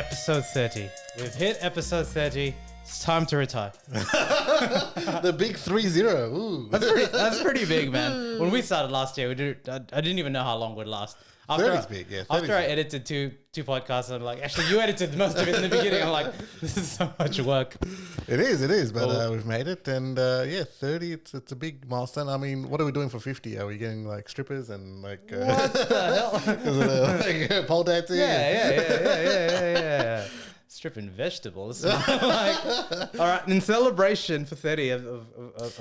episode 30. We've hit episode 30. It's time to retire. The big 3-0. Ooh. That's pretty big, man. When we started last year, I didn't even know how long we'd last. 30's big, yeah. After I edited two podcasts, I'm like, actually, you edited most of it in the beginning. I'm like, this is so much work. It is. But we've made it. And 30, it's a big milestone. I mean, what are we doing for 50? Are we getting like strippers and like... What the hell? Pole dancing? Yeah. Stripping vegetables. Like, all right, in celebration for 30, I've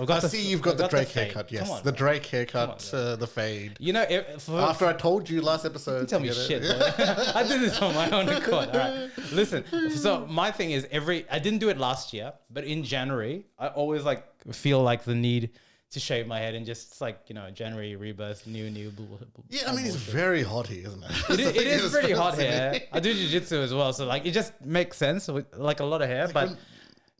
got you've got the Drake haircut. Yes, on, the Drake haircut, the fade. You know, after I told you last episode, you tell me shit. I did this on my own accord. All right, listen. So my thing is, I didn't do it last year, but in January, I always like feel like the need to shave my head and just like, you know, January rebirth, new. Yeah, I mean, it's very hot here, isn't it? It is pretty hot here. I do jiu-jitsu as well, so like it just makes sense with like a lot of hair.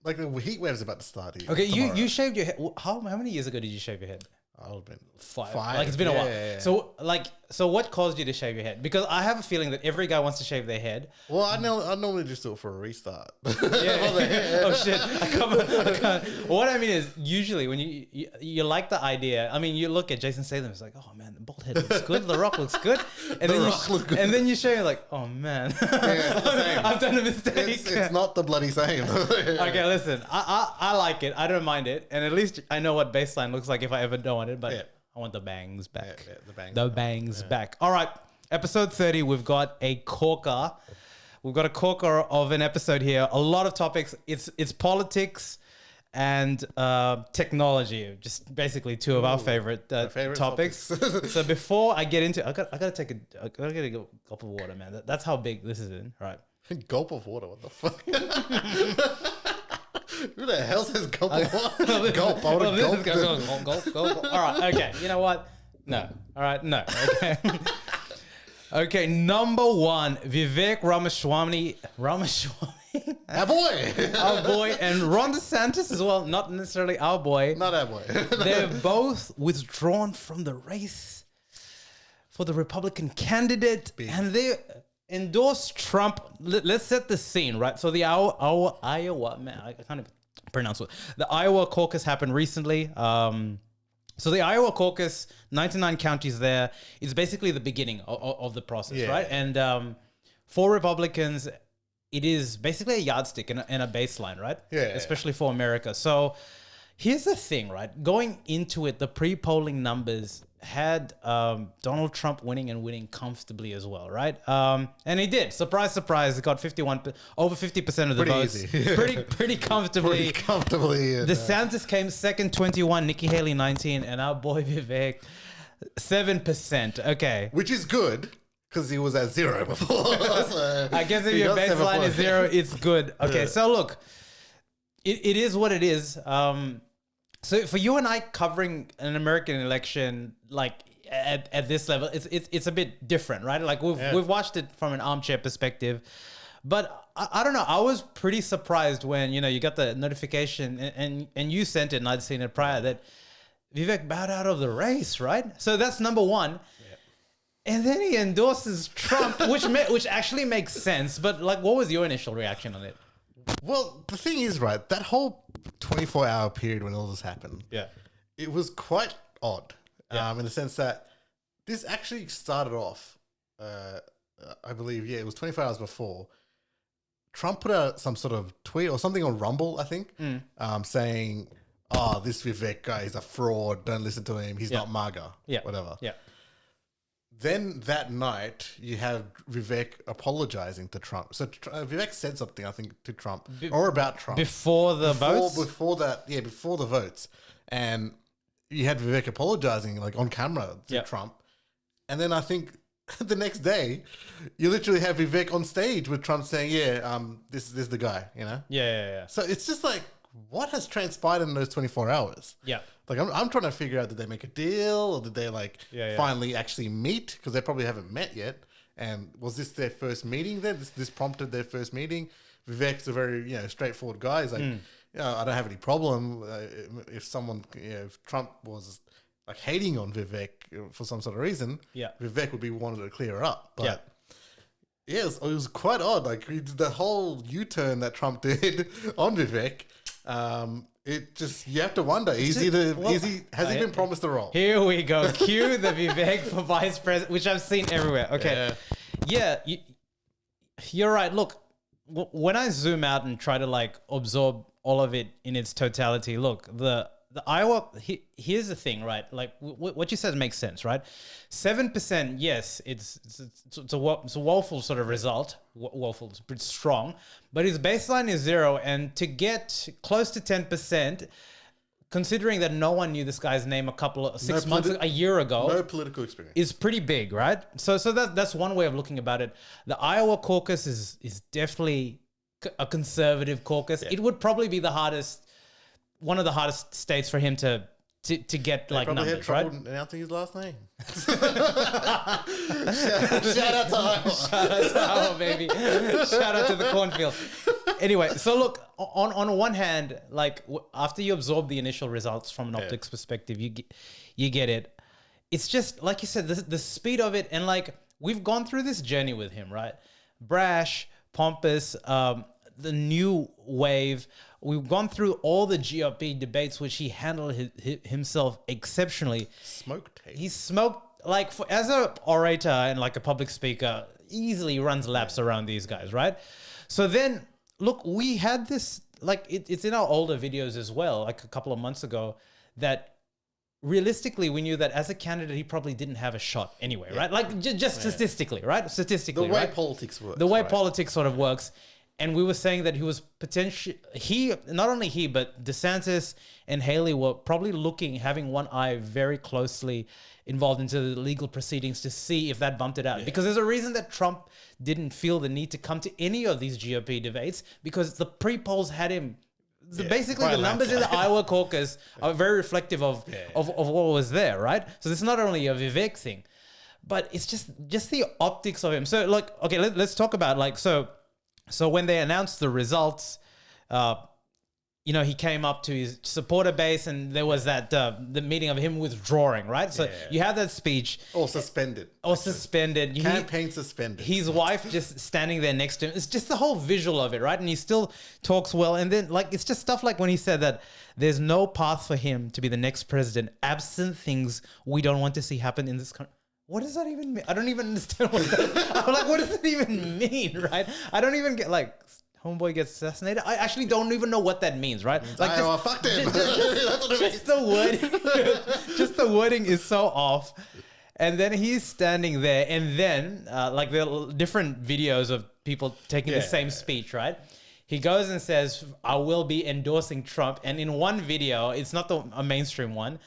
Like the heat wave's about to start here. Okay, you shaved your head. How many years ago did you shave your head? I've been 5. Like it's been a while. Yeah. So what caused you to shave your head? Because I have a feeling that every guy wants to shave their head. Well, I normally just do it for a restart. Oh shit! I can't. What I mean is, usually when you like the idea. I mean, you look at Jason Statham. It's like, oh man, the bald head looks good. The Rock looks good. And and then you shave. You're like, oh man, I've done a mistake. It's not the bloody same. Okay, listen. I like it. I don't mind it, and at least I know what baseline looks like if I ever don't want it. But I want the bangs back. The bangs back. All right. Episode 30, we've got a corker. We've got a corker of an episode here. A lot of topics. It's politics and technology. Just basically two of our favorite topics. So before I get into, I gotta get a gulp of water, man. That's how big this is in. All right. Gulp of water. What the fuck? Who the hell says gulp of water? Gulp. I want to gulp. All right. Okay. You know what? No. All right. No. Okay. Okay. Number 1, Vivek Ramaswamy. Our boy. Our boy. And Ron Desantis as well. Not necessarily our boy. Not our boy. They're both withdrawn from the race for the Republican candidate. And they endorsed Trump. Let's set the scene, right? So the Iowa, man, I can't even pronounce it. The Iowa caucus happened recently. So the Iowa caucus, 99 counties there, is basically the beginning of the process, right? And for Republicans, it is basically a yardstick and a baseline, right? Yeah. Especially for America. So here's the thing, right? Going into it, the pre-polling numbers had Donald Trump winning comfortably as well, right? And he did. Surprise, surprise. He got over 50% of the votes. Pretty comfortably. DeSantis came second, 21. Nikki Haley, 19. And our boy Vivek, 7%. Okay. Which is good, because he was at 0 before. So I guess if your baseline is 0, it's good. Okay, so look, it is what it is. So for you and I covering an American election, like at this level, it's a bit different, right? Like we've watched it from an armchair perspective, but I don't know. I was pretty surprised when, you know, you got the notification and you sent it and I'd seen it prior that Vivek bowed out of the race, right? So that's number 1. Yeah. And then he endorses Trump, which actually makes sense. But like, what was your initial reaction on it? Well, the thing is, right, that whole 24-hour period when all this happened, it was quite odd in the sense that this actually started off, I believe, it was 24 hours before. Trump put out some sort of tweet or something on Rumble, I think, saying, oh, this Vivek guy is a fraud, don't listen to him, he's not MAGA, whatever. Yeah. Then that night, you have Vivek apologizing to Trump. So Vivek said something, I think, to Trump or about Trump before the votes. Before the votes, and you had Vivek apologizing like on camera to Trump, and then I think the next day, you literally have Vivek on stage with Trump saying, this is the guy," you know? Yeah. So it's just like, what has transpired in those 24 hours? Yeah. Like, I'm trying to figure out, did they make a deal or did they finally actually meet? Because they probably haven't met yet. And was this their first meeting then? This prompted their first meeting? Vivek's a very, straightforward guy. He's like, I don't have any problem if someone, if Trump was like hating on Vivek for some sort of reason, Vivek would be wanting to clear up. But Yeah, it was quite odd. Like the whole U-turn that Trump did on Vivek. It just, you have to wonder, has he been promised the role? Here we go. Cue the Vivek for vice president, which I've seen everywhere. Okay. Yeah, you're right. Look, when I zoom out and try to like absorb all of it in its totality, look, the Iowa, here's the thing, right? Like what you said makes sense, right? 7%, yes, it's a woeful sort of result. Woeful, it's pretty strong, but his baseline is 0, and to get close to 10%, considering that no one knew this guy's name a year ago, no political experience, is pretty big, right? So that's one way of looking about it. The Iowa caucus is definitely a conservative caucus. It would probably be one of the hardest states for him to get like numbers, had trouble right? announcing his last name. Shout out to Iowa. Shout out to Iowa, baby. Shout out to the cornfield. Anyway, so look, on one hand, like after you absorb the initial results from an optics perspective, you get it. It's just like you said, the speed of it, and like we've gone through this journey with him, right? Brash, pompous, the new wave. We've gone through all the GOP debates, which he handled himself exceptionally. He's smoked, like, as an orator and like a public speaker, easily runs laps around these guys, right? So then, look, we had this, like, it's in our older videos as well, like a couple of months ago, that realistically, we knew that as a candidate, he probably didn't have a shot anyway, right? Like, just statistically, right? Statistically, the way politics works. The way politics sort of works. And we were saying that he was potentially, not only he, but DeSantis and Haley were probably having one eye very closely involved into the legal proceedings to see if that bumped it out. Yeah. Because there's a reason that Trump didn't feel the need to come to any of these GOP debates, because the pre-polls had him. Basically, the numbers in the Iowa caucus are very reflective of what was there, right? So this is not only a Vivek thing, but it's just the optics of him. So, like, okay, let's talk about, like, So when they announced the results, he came up to his supporter base, and there was that the meeting of him withdrawing, right? So you have that speech. Or suspended. Campaign suspended. His wife just standing there next to him. It's just the whole visual of it, right? And he still talks well. And then, like, it's just stuff like when he said that there's no path for him to be the next president absent things we don't want to see happen in this country. What does that even mean? I don't even understand I'm like, what does it even mean, right? I don't even get, like, homeboy gets assassinated. I actually don't even know what that means, right? Like, fuck them. Just the wording is so off. And then he's standing there, and then, like, there are different videos of people taking the same speech, right? He goes and says, I will be endorsing Trump. And in one video, it's not a mainstream one,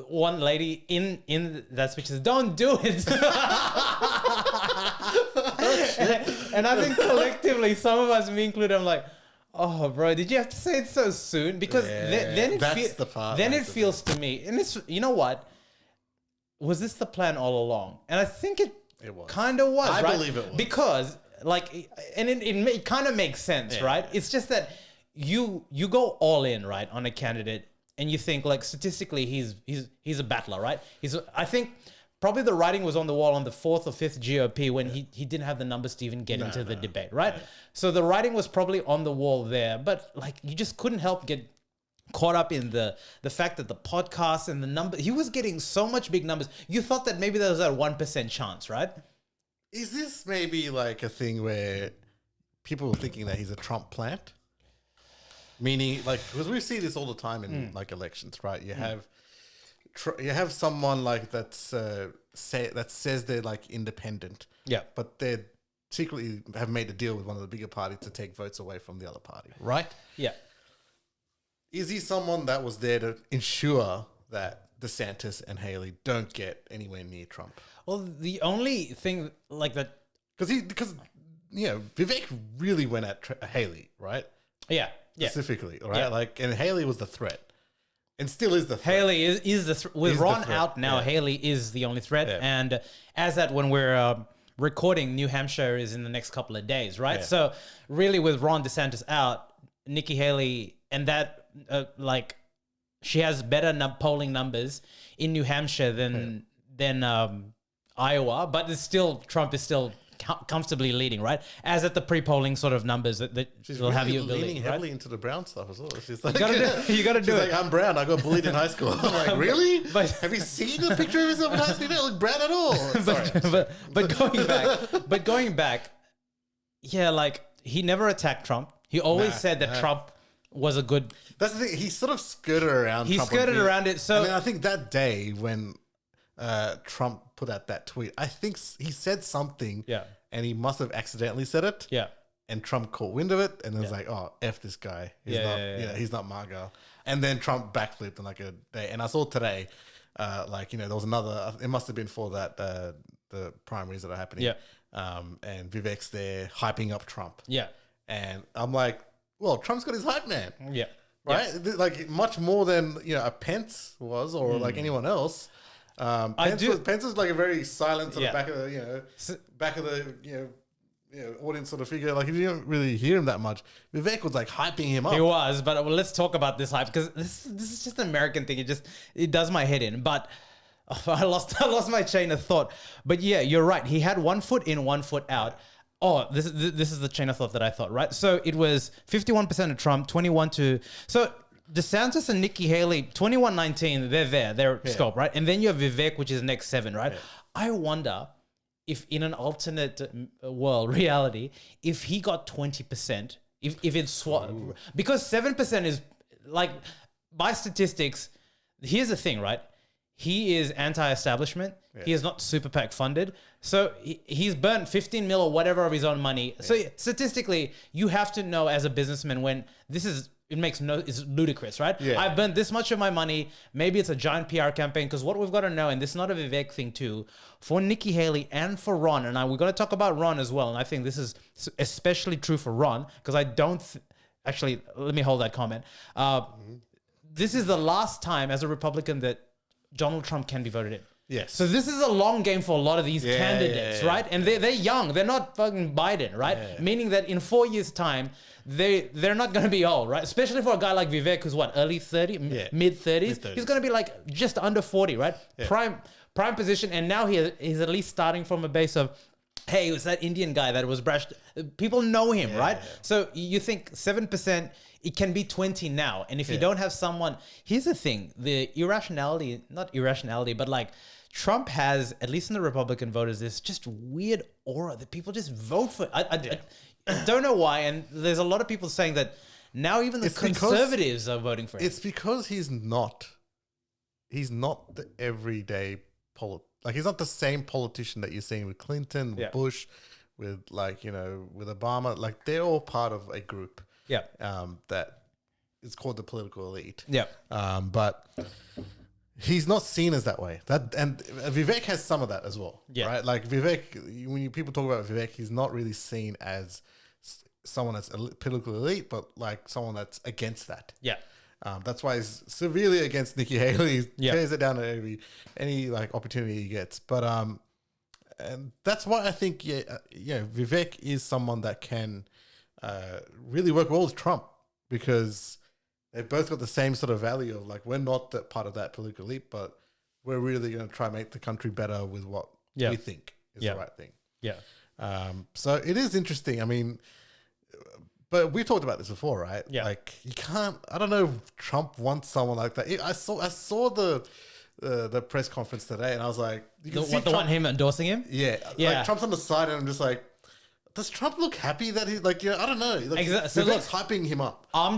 one lady in that speech says, don't do it. And I think collectively, some of us, me included, I'm like, oh, bro, did you have to say it so soon? Because then it feels to me, and it's, you know what? Was this the plan all along? And I think it was. Kind of was, right? I believe it was. Because, like, and it kind of makes sense, right? It's just that you go all in, right, on a candidate, and you think, like, statistically he's a battler, right? I think probably the writing was on the wall on the 4th or 5th GOP when he didn't have the numbers to even get into the debate, right? So the writing was probably on the wall there, but, like, you just couldn't help get caught up in the fact that the podcast and the number, he was getting so much big numbers. You thought that maybe there was a 1% chance, right? Is this maybe like a thing where people are thinking that he's a Trump plant? Meaning, like, because we see this all the time in like elections, right? You have someone like that says they're like independent, but they secretly have made a deal with one of the bigger parties to take votes away from the other party, right? Yeah. Is he someone that was there to ensure that DeSantis and Haley don't get anywhere near Trump? Well, the only thing like that, because Vivek really went at Haley, right? Yeah. Specifically, right? Yeah. Like, and Haley was the threat, and still is the threat. Haley is the with Ron out now. Haley is the only threat, and as that when we're recording, New Hampshire is in the next couple of days, right? Yeah. So really, with Ron DeSantis out, Nikki Haley, and that she has better polling numbers in New Hampshire than Iowa, but it's still Trump is still comfortably leading, right? As at the pre-polling sort of numbers that She's will have you leaning believe, heavily right? into the brown stuff as well. She's like, You gotta do it. Like, I'm brown. I got bullied in high school. I'm like, really? Have you seen the picture of yourself in high school? You don't look brown at all. Sorry. but going back, yeah, like he never attacked Trump. He always said that Trump was a good. That's the thing. He sort of skirted around. He Trump skirted around it. So and then I think that day when Trump put out that tweet, I think he said something. Yeah. And he must have accidentally said it. Yeah. And Trump caught wind of it and was like, "Oh, f this guy. He's not my girl." And then Trump backflipped in like a day. And I saw today, there was another. It must have been for that the primaries that are happening. Yeah. And Vivek's there hyping up Trump. Yeah. And I'm like, well, Trump's got his hype man. Yeah. Right. Yeah. Like much more than a Pence was or like anyone else. Pence was like a very silent sort of back of the audience sort of figure. Like you didn't really hear him that much. Vivek was like hyping him up. He was, but let's talk about this hype because this is just an American thing. It does my head in. But I lost my chain of thought. But yeah, you're right. He had 1 foot in, 1 foot out. Oh, this is the chain of thought that I thought, right? So it was 51% of Trump, 21 to so. DeSantis and Nikki Haley, 21-19, they're scope, right? And then you have Vivek, which is next 7, right? Yeah. I wonder if in an alternate world reality, if he got 20%, if it's because 7% is like by statistics. Here's the thing, right? He is anti-establishment. Yeah. He is not super PAC funded. So he's burnt 15 mil or whatever of his own money. Yeah. So statistically, you have to know as a businessman when it's ludicrous, right? Yeah. I've burnt this much of my money. Maybe it's a giant PR campaign because what we've got to know, and this is not a Vivek thing too, for Nikki Haley and for Ron, and we're going to talk about Ron as well. And I think this is especially true for Ron because I don't actually, let me hold that comment. This is the last time as a Republican that Donald Trump can be voted in. Yes. So this is a long game for a lot of these candidates, right? And they're young. They're not fucking Biden, right? Yeah. Meaning that in 4 years' time, they're not going to be old, right? Especially for a guy like Vivek, who's what, early 30s, mid 30s. He's going to be like just under 40, right? Yeah. Prime position. And now he's at least starting from a base of, hey, it was that Indian guy that was brushed. People know him, right? Yeah. So you think 7%, it can be 20 now. And if you don't have someone, here's the thing, the not irrationality, but like Trump has, at least in the Republican voters, this just weird aura that people just vote for. I don't know why. And there's a lot of people saying that now even the conservatives are voting for him. It's because he's not the everyday like he's not the same politician that you're seeing with Clinton, with Bush, with with Obama. Like they're all part of a group. Yeah. That is called the political elite. Yeah. But he's not seen as that way. And Vivek has some of that as well. Yeah. Right. Like Vivek, when people talk about Vivek, he's not really seen as someone that's political elite, but like someone that's against that. Yeah. That's why he's severely against Nikki Haley. He tears it down at any like opportunity he gets. But and that's why I think Vivek is someone that can really work well with Trump because they've both got the same sort of value of like we're not that part of that political elite, but we're really going to try and make the country better with what we think is the right thing. Yeah. So it is interesting. I mean. But we talked about this before, right? Yeah. Like you can't. I don't know if Trump wants someone like that. I saw the press conference today, and I was like, you can see the one him endorsing him. Yeah. Like Trump's on the side, and I'm just like, does Trump look happy that he like? I don't know. Like, exactly. So look, hyping him up. I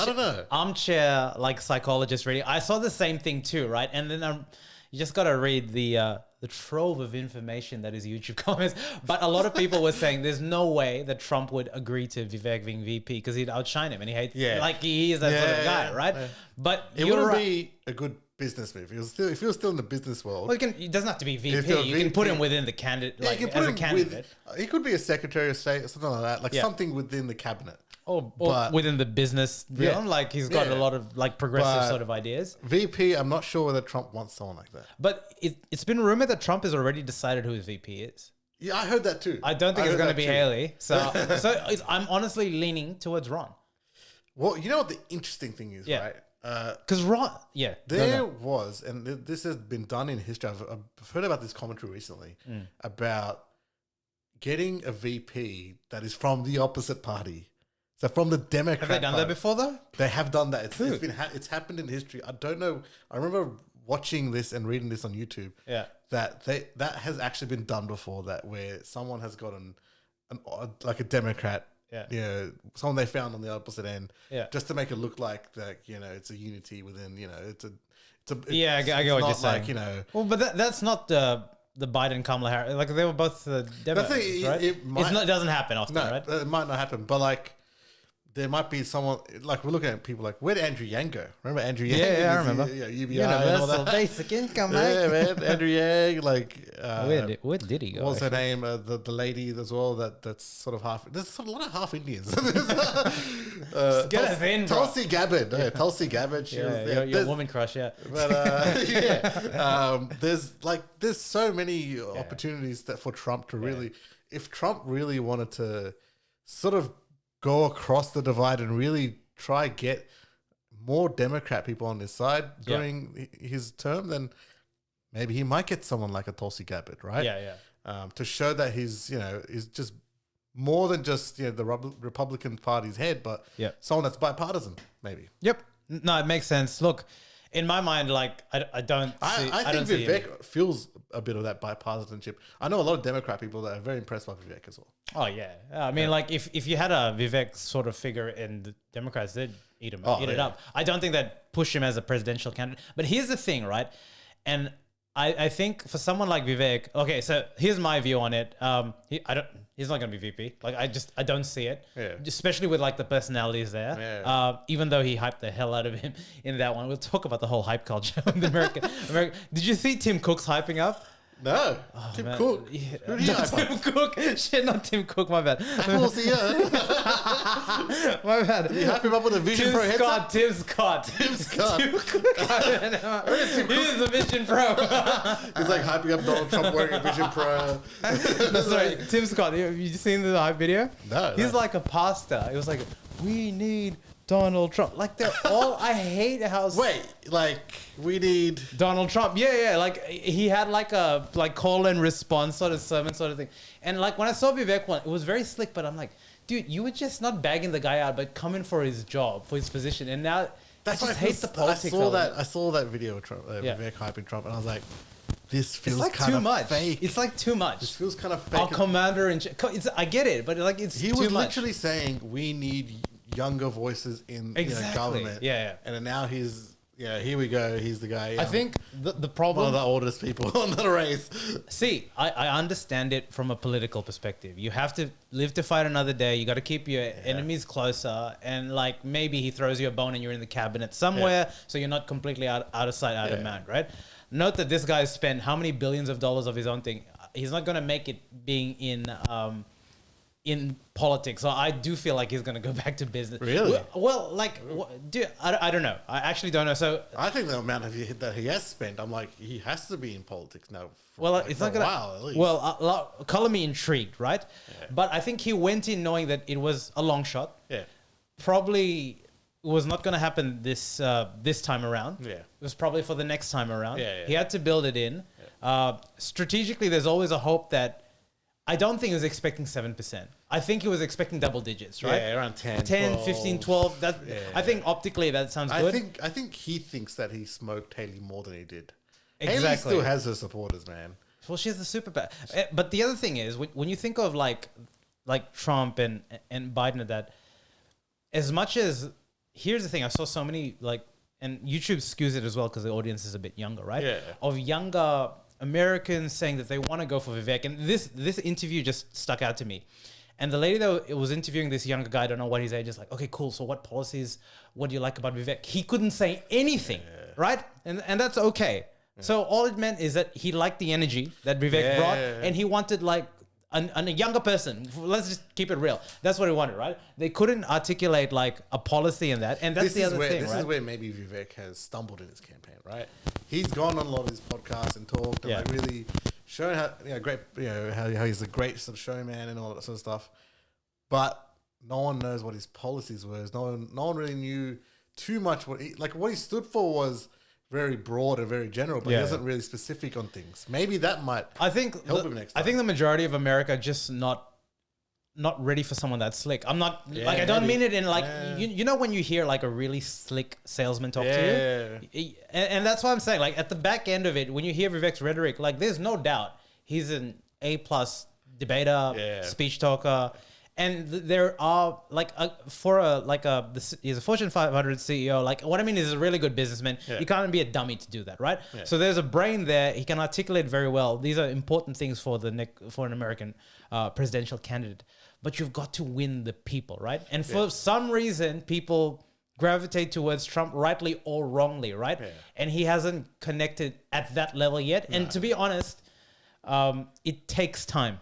don't know. Armchair like psychologist, really. I saw the same thing too, right? And then you just got to read the trove of information that is YouTube comments. But a lot of people were saying there's no way that Trump would agree to Vivek being VP because he'd outshine him and he hates like he is that sort of guy, right? Yeah. But it wouldn't be a good business move. If he was still in the business world. Well, it doesn't have to be VP. You can put him within the candidate, like as a candidate. He could be a Secretary of State or something like that, like something within the cabinet. Or within the business realm, like he's got a lot of like progressive sort of ideas. VP, I'm not sure whether Trump wants someone like that. But it's been rumored that Trump has already decided who his VP is. Yeah, I heard that too. I don't think it's going to be Haley. So I'm honestly leaning towards Ron. Well, you know what the interesting thing is, right? Because Ron, was, and this has been done in history. I've heard about this commentary recently about getting a VP that is from the opposite party. So from the Democrat Have they done that before though? They have done that. It's happened in history. I don't know. I remember watching this and reading this on YouTube. Yeah. That has actually been done before, that where someone has gotten like a Democrat, someone they found on the opposite end, just to make it look like that, it's a unity within, it's I get what you're saying. Like, well, but that's not the Biden Kamala Harris. Like they were both Democrats, right? It doesn't happen often, right? It might not happen, but like there might be someone, like we're looking at people like, where did Andrew Yang go? Remember Andrew Yang? Yeah, I remember. UBI Universal Basic Income, mate. Yeah, man. Andrew Yang, like... where did he go? What's her name? The lady as well, that's sort of half... There's sort of a lot of half Indians. Get us in, bro. Tulsi Gabbard. Yeah, Tulsi Gabbard. Your woman crush, yeah. But there's so many opportunities for Trump to really... If Trump really wanted to sort of go across the divide and really try get more Democrat people on his side during his term, then maybe he might get someone like a Tulsi Gabbard, right? To show that he's just more than just the Republican Party's head, but someone that's bipartisan, maybe. Yep. No, it makes sense. Look, in my mind, like I think Vivek feels a bit of that bipartisanship. I know a lot of Democrat people that are very impressed by Vivek as well. Oh yeah, I mean, like if you had a Vivek sort of figure in the Democrats, they'd eat it up. I don't think they'd push him as a presidential candidate. But here's the thing, right? And I think for someone like Vivek, okay, so here's my view on it. He's not going to be VP. Like I don't see it. Yeah. Especially with like the personalities there. Yeah. Even though he hyped the hell out of him in that one. We'll talk about the whole hype culture in America. Did you see Tim Cook's hyping up? No. Tim Cook. Yeah. Who did you hype up? Tim Cook. Shit, not Tim Cook. My bad. Apple's here. My bad. You hype him up with a Vision Pro headset? Tim Scott. He's the Vision Pro. He's like hyping up Donald Trump wearing a Vision Pro. No, sorry, Tim Scott. Have you seen the hype video? No. He's like a pastor. It was like, we need Donald Trump. Like they're all. I hate how. Wait, like we need Donald Trump. Yeah. Like he had like a call and response sort of sermon sort of thing. And like when I saw Vivek one, it was very slick. But I'm like, dude, you were just not bagging the guy out, but coming for his job, for his position. And now that's I just hate the politics. I saw that video of Trump, Vivek hyping Trump, and I was like, this feels like kind too of much. fake. It's like too much. This feels kind of fake. Our commander in I get it, but like it's he too was much. literally saying we need younger voices in government. Yeah. And then now here we go. He's the guy. I think the problem... One of the oldest people on the race. See, I understand it from a political perspective. You have to live to fight another day. You got to keep your enemies closer. And like maybe he throws you a bone and you're in the cabinet somewhere, so you're not completely out of sight, out of mind, right? Note that this guy spent how many billions of dollars of his own thing. He's not going to make it being in politics. So I do feel like he's going to go back to business. Really? Well, like, dude, I don't know. I actually don't know. So I think the amount that he has spent, I'm like, he has to be in politics now. It's not going to... while, at least. Well, color me intrigued, right? Yeah. But I think he went in knowing that it was a long shot. Yeah. Probably was not going to happen this time around. Yeah. It was probably for the next time around. Yeah. He had to build it in. Yeah. Strategically, there's always a hope that... I don't think he was expecting 7%. I think he was expecting double digits, right? Yeah, around 10, 12. 15, 12. I think optically that sounds good. I think he thinks that he smoked Haley more than he did. Exactly. Haley still has her supporters, man. Well, she's the super bad. But the other thing is, when you think of like Trump and Biden and that, as much as... Here's the thing. I saw so many and YouTube skews it as well because the audience is a bit younger, right? Yeah. Of younger Americans saying that they want to go for Vivek. And this interview just stuck out to me. And the lady that was interviewing this younger guy, I don't know what his age is, like, okay, cool. So what policies, what do you like about Vivek? He couldn't say anything, right? And that's okay. Yeah. So all it meant is that he liked the energy that Vivek brought and he wanted like a younger person. Let's just keep it real. That's what he wanted, right? They couldn't articulate like a policy in that. And that's the other thing, right? This is where maybe Vivek has stumbled in his campaign, right? He's gone on a lot of his podcasts and talked and like really shown how great, how he's a great sort of showman and all that sort of stuff. But no one knows what his policies were. No one really knew too much. What he stood for was very broad and very general, but he isn't really specific on things. Maybe that might help him next time. I think the majority of America are just not ready for someone that's slick. I'm not I don't mean it in like you know when you hear like a really slick salesman talk to you, and that's what I'm saying. Like at the back end of it, when you hear Vivek's rhetoric, like there's no doubt he's an A+ debater, speech talker. And there are he's a Fortune 500 CEO. Like what I mean is he's a really good businessman. You can't be a dummy to do that, right? So there's a brain there. He can articulate very well. These are important things for an American presidential candidate. But you've got to win the people, right? And for some reason, people gravitate towards Trump, rightly or wrongly, right? And he hasn't connected at that level yet. And to be honest, it takes time.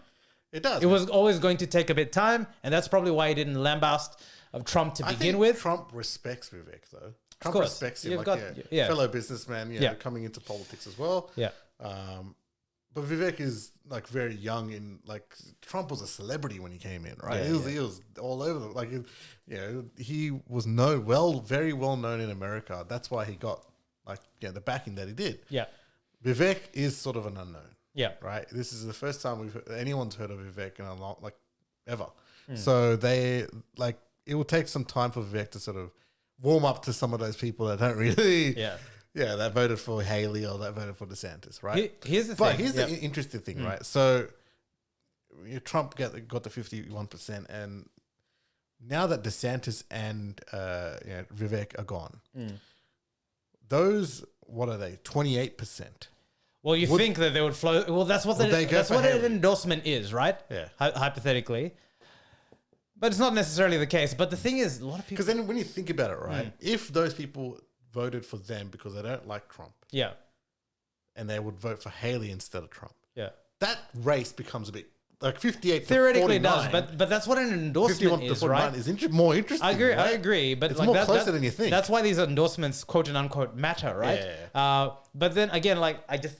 It does. It was always going to take a bit of time, and that's probably why he didn't lambast of Trump to begin with. Trump respects Vivek, though. Trump respects him, fellow businessman, coming into politics as well. Yeah. But Vivek is like very young in like Trump was a celebrity when he came in, right? He was all over like he was very well known in America. That's why he got the backing that he did. Yeah. Vivek is sort of an unknown. Yeah. Right. This is the first time anyone's heard of Vivek in a long, ever. So it will take some time for Vivek to sort of warm up to some of those people that don't really, that voted for Haley or that voted for DeSantis, right? Here's the thing. But here's the interesting thing, right? So Trump got the 51%, and now that DeSantis and Vivek are gone, those, what are they? 28%. Well, you think that they would flow. Well, that's what an endorsement is, right? Yeah. Hypothetically. But it's not necessarily the case. But the thing is, a lot of people... Because then when you think about it, right? If those people voted for them because they don't like Trump. Yeah. And they would vote for Haley instead of Trump. Yeah. That race becomes a bit... Like 58 theoretically to 49. It does, but that's what an endorsement is, right? Is more interesting. I agree, but it's more closer than you think. That's why these endorsements, quote and unquote, matter, right? Yeah. But then again, I just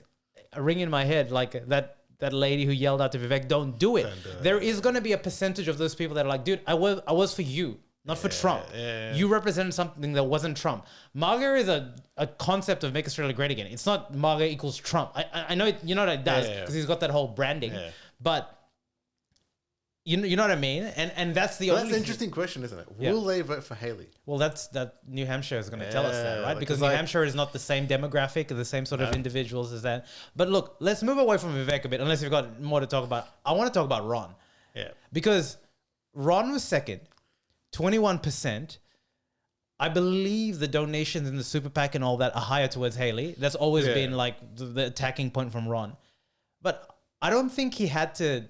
ring in my head that lady who yelled out to Vivek, "Don't do it." There is going to be a percentage of those people that are like, "Dude, I was for you, not for Trump. You represented something that wasn't Trump." MAGA is a concept of Make Australia Great Again. It's not MAGA equals Trump. I know you know what it does because he's got that whole branding, but. You know what I mean? And that's the only... That's an interesting question, isn't it? Will they vote for Haley? Well, that New Hampshire is going to tell us that, right? Because New Hampshire is not the same demographic or the same sort of individuals as that. But look, let's move away from Vivek a bit, unless you've got more to talk about. I want to talk about Ron. Yeah. Because Ron was second, 21%. I believe the donations in the super PAC and all that are higher towards Haley. That's always been like the attacking point from Ron. But I don't think he had to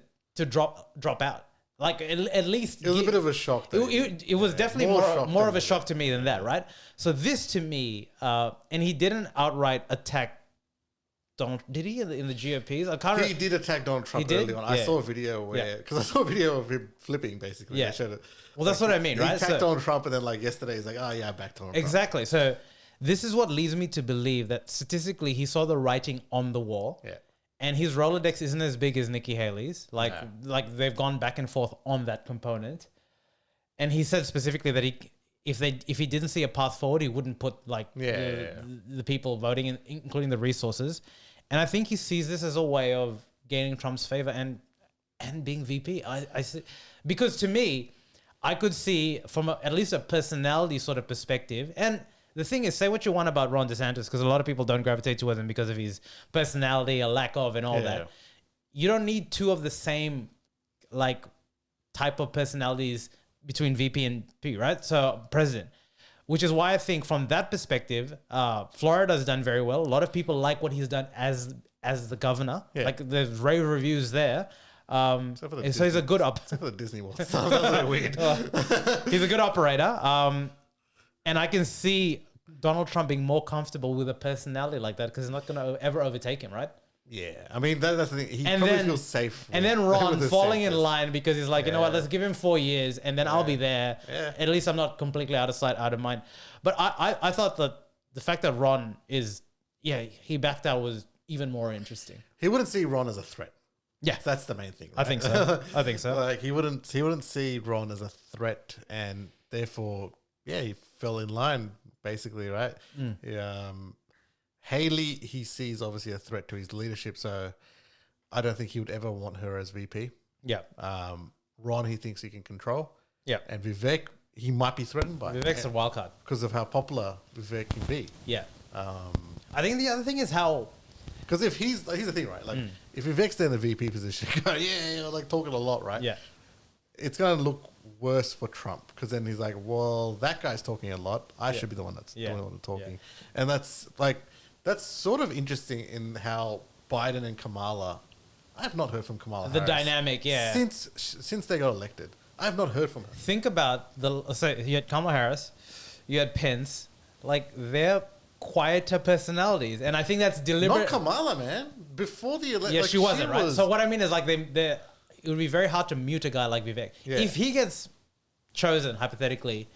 drop out. Like at least it was a bit of a shock. It was definitely more of a shock to me than that, right? So this to me, and he didn't outright attack Donald. Did he in the GOPs? I can't. He did attack Donald Trump early on. I saw a video because I saw a video of him flipping basically. Yeah. I showed it. Well, that's what I mean, right? He attacked Donald Trump, and then yesterday he's like, "Oh yeah, back to Donald Trump." Exactly. So this is what leads me to believe that statistically he saw the writing on the wall. Yeah. And his Rolodex isn't as big as Nikki Haley's. Like they've gone back and forth on that component. And he said specifically that if he didn't see a path forward, he wouldn't put the people voting in, including the resources. And I think he sees this as a way of gaining Trump's favor and being VP. I see, because to me, I could see from at least a personality sort of perspective. And the thing is, say what you want about Ron DeSantis, because a lot of people don't gravitate towards him because of his personality, a lack of, and all that. You don't need two of the same type of personalities between VP and P, right? So president, which is why I think from that perspective, Florida's done very well. A lot of people like what he's done as the governor. Yeah. Like there's rave reviews there. So he's a good Except for the Disney World stuff. That was very weird. He's a good operator. And I can see Donald Trump being more comfortable with a personality like that because he's not going to ever overtake him, right? Yeah. I mean, that's the thing. He probably feels safe. And then Ron falling in line because he's like, you know what, let's give him 4 years and then I'll be there. Yeah. At least I'm not completely out of sight, out of mind. But I thought that the fact that Ron he backed out was even more interesting. He wouldn't see Ron as a threat. Yeah. That's the main thing. Right? I think so. He wouldn't see Ron as a threat and therefore... Yeah, he fell in line, basically, right? Haley, he sees obviously a threat to his leadership, so I don't think he would ever want her as VP. Yeah. Ron, he thinks he can control. Yeah. And Vivek, he might be threatened by Vivek's a wild card because of how popular Vivek can be. Yeah. I think the other thing is how... Because if here's the thing, right? Like, if Vivek's in the VP position, like talking a lot, right? Yeah. It's going to look worse for Trump because then he's like, well, that guy's talking a lot. I should be the one that's doing all the talking. Yeah. And that's sort of interesting in how Biden and Kamala... I have not heard from Kamala The Harris dynamic, since they got elected. I have not heard from her. Think about so you had Kamala Harris, you had Pence, like they're quieter personalities, and I think that's deliberate. Not Kamala, man. Before the election, yeah, she wasn't right. So what I mean is like it would be very hard to mute a guy like Vivek if he gets chosen hypothetically,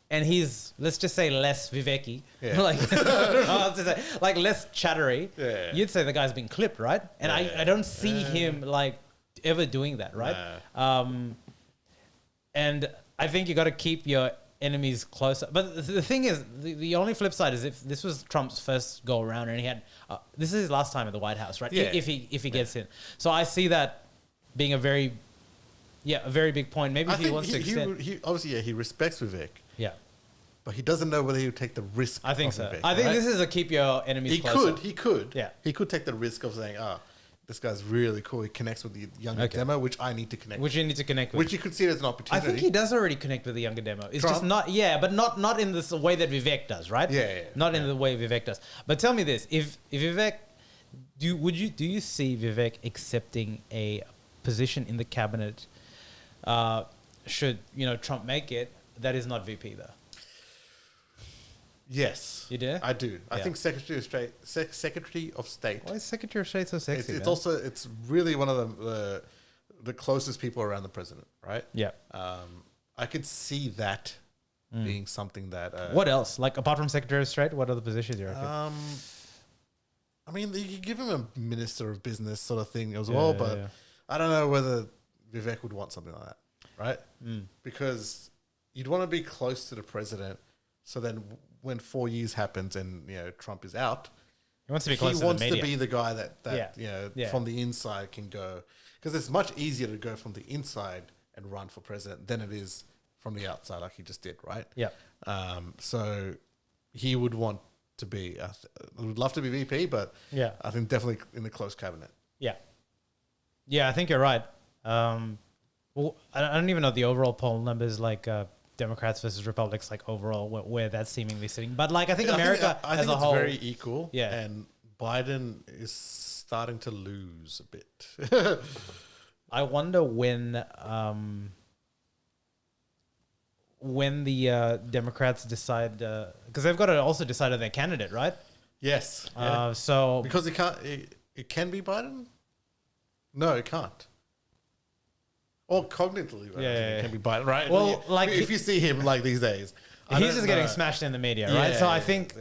and he's, let's just say, less Vivek-y, like I don't know how to say, like less chattery. Yeah. You'd say the guy's been clipped, right? And I don't see him like ever doing that, right? And I think you got to keep your enemies closer. But the thing is, the only flip side is if this was Trump's first go around and he had, this is his last time at the White House, right? Yeah. If he gets in. So I see that being a very big point. Maybe if he wants to extend. He obviously, he respects Vivek. Yeah. But he doesn't know whether he would take the risk. I think so. Vivek, I think this is a keep your enemies closer. He could. Yeah. He could take the risk of saying, this guy's really cool. He connects with the younger demo, which I need to connect with. Which you need to connect with. Which you could see it as an opportunity. I think he does already connect with the younger demo. It's Trump? just not, but not in this way that Vivek does, right? Not in the way Vivek does. But tell me this, if Vivek, do you see Vivek accepting a position in the cabinet, should, Trump make it, that is not VP though? Yes. You do? I do. I think Secretary of State. Why is Secretary of State so sexy? It's really one of the closest people around the president, right? Yeah. I could see that being something that. What else? Like apart from Secretary of State, what other positions do you reckon? I mean, you could give him a Minister of Business sort of thing as well, but I don't know whether Vivek would want something like that, right? Because you'd want to be close to the president, so then when 4 years happens and Trump is out, he wants to be close to the media. He wants to be the guy that from the inside can go, because it's much easier to go from the inside and run for president than it is from the outside, like he just did, right? Yeah. So he would want to be. Would love to be VP, but I think definitely in the close cabinet. Yeah. Yeah, I think you're right. Well, I don't even know the overall poll numbers, like Democrats versus Republicans, like overall where that's seemingly sitting. But like I think America as a whole, very equal. Yeah, and Biden is starting to lose a bit. I wonder when the Democrats decide, because they've got to also decide on their candidate, right? Yes. So because it can be Biden. No, it can't. Or cognitively, right? It can be Biden, right? Well, like if you see him like these days, he's just getting smashed in the media, right? So I think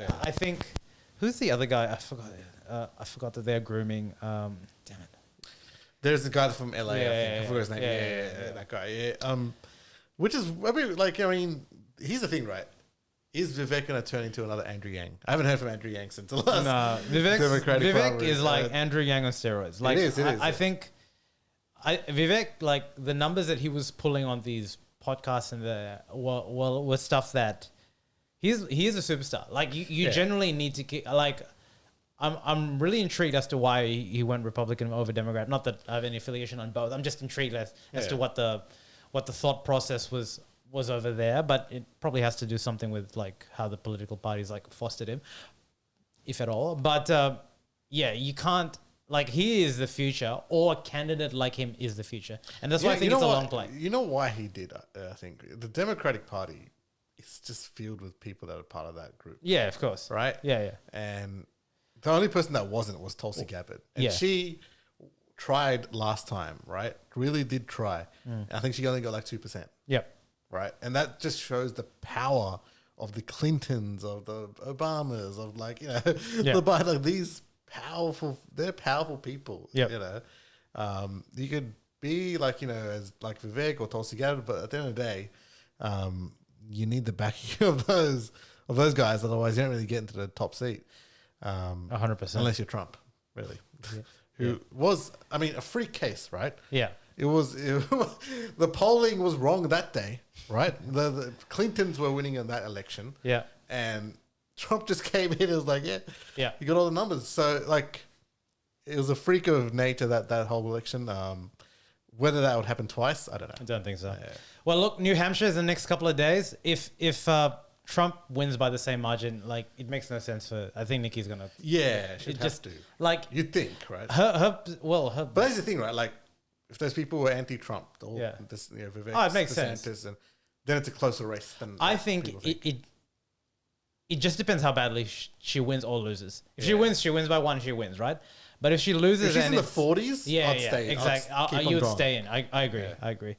who's the other guy? I forgot that they're grooming. Damn it. There's the guy from LA. I forgot his name. That guy. Yeah. Which is, I mean, here's the thing, right? Is Vivek going to turn into another Andrew Yang? I haven't heard from Andrew Yang since the last Democratic Vivek primary. is like Andrew Yang on steroids. Like it is. I think Vivek, like the numbers that he was pulling on these podcasts and was stuff that he is a superstar. Like you generally need to like. I'm really intrigued as to why he went Republican over Democrat. Not that I have any affiliation on both. I'm just intrigued as to what the thought process was over there. But it probably has to do something with like how the political parties like fostered him, if at all. But you can't. Like he is the future, or a candidate like him is the future, and that's why I think it's a long play. You know why he did? I think the Democratic Party is just filled with people that are part of that group. Yeah, of course. Right. Yeah. And the only person that wasn't was Tulsi Gabbard, and she tried last time, right? Really did try. I think she only got like 2%. Yep. Right, and that just shows the power of the Clintons, of the Obamas, of like the Biden, like these. They're powerful people. Yep. You could be like as like Vivek or Tulsi Gabbard, but at the end of the day, you need the backing of those guys. Otherwise, you don't really get into the top seat. 100%. Unless you're Trump, really. Yeah. Who was, I mean, a freak case, right? Yeah. It was the polling was wrong that day, right? The Clintons were winning in that election. Yeah. And Trump just came in and was like, yeah, you got all the numbers. So, like, it was a freak of nature that whole election. Whether that would happen twice, I don't know. I don't think so. Well, look, New Hampshire is the next couple of days. If Trump wins by the same margin, like, it makes no sense for. I think Nikki's gonna. Yeah, she'd have just to. Like, you'd think, right? Her. But that's the thing, right? Like, if those people were anti-Trump, Vivek, it makes DeSantis, sense. And then it's a closer race than I think it just depends how badly she wins or loses. If she wins by one, she wins, right? But if she loses, if she's in the 40s, I'd stay. Exactly. You would stay in. I agree. Yeah. I agree.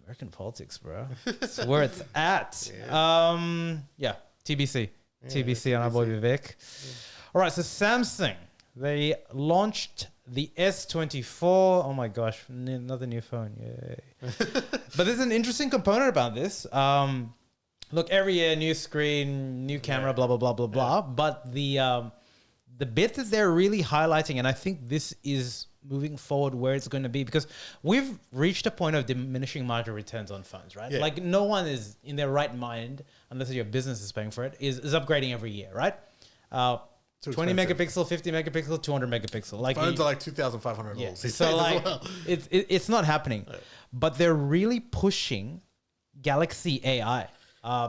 American politics, bro. It's where it's at. TBC. TBC on our boy Vivek. All right. So Samsung, they launched the S24. Oh my gosh, another new phone. Yay. But there's an interesting component about this. Look, every year, new screen, new camera, blah, blah, blah, blah, blah. But the bit that they're really highlighting, and I think this is moving forward where it's going to be, because we've reached a point of diminishing marginal returns on phones, right? Yeah. Like, no one is in their right mind, unless your business is paying for it, is upgrading every year, right? 20 megapixel, 50 megapixel, 200 megapixel. Like, phones are like $2,500. Yeah. So like, it's not happening. Yeah. But they're really pushing Galaxy AI.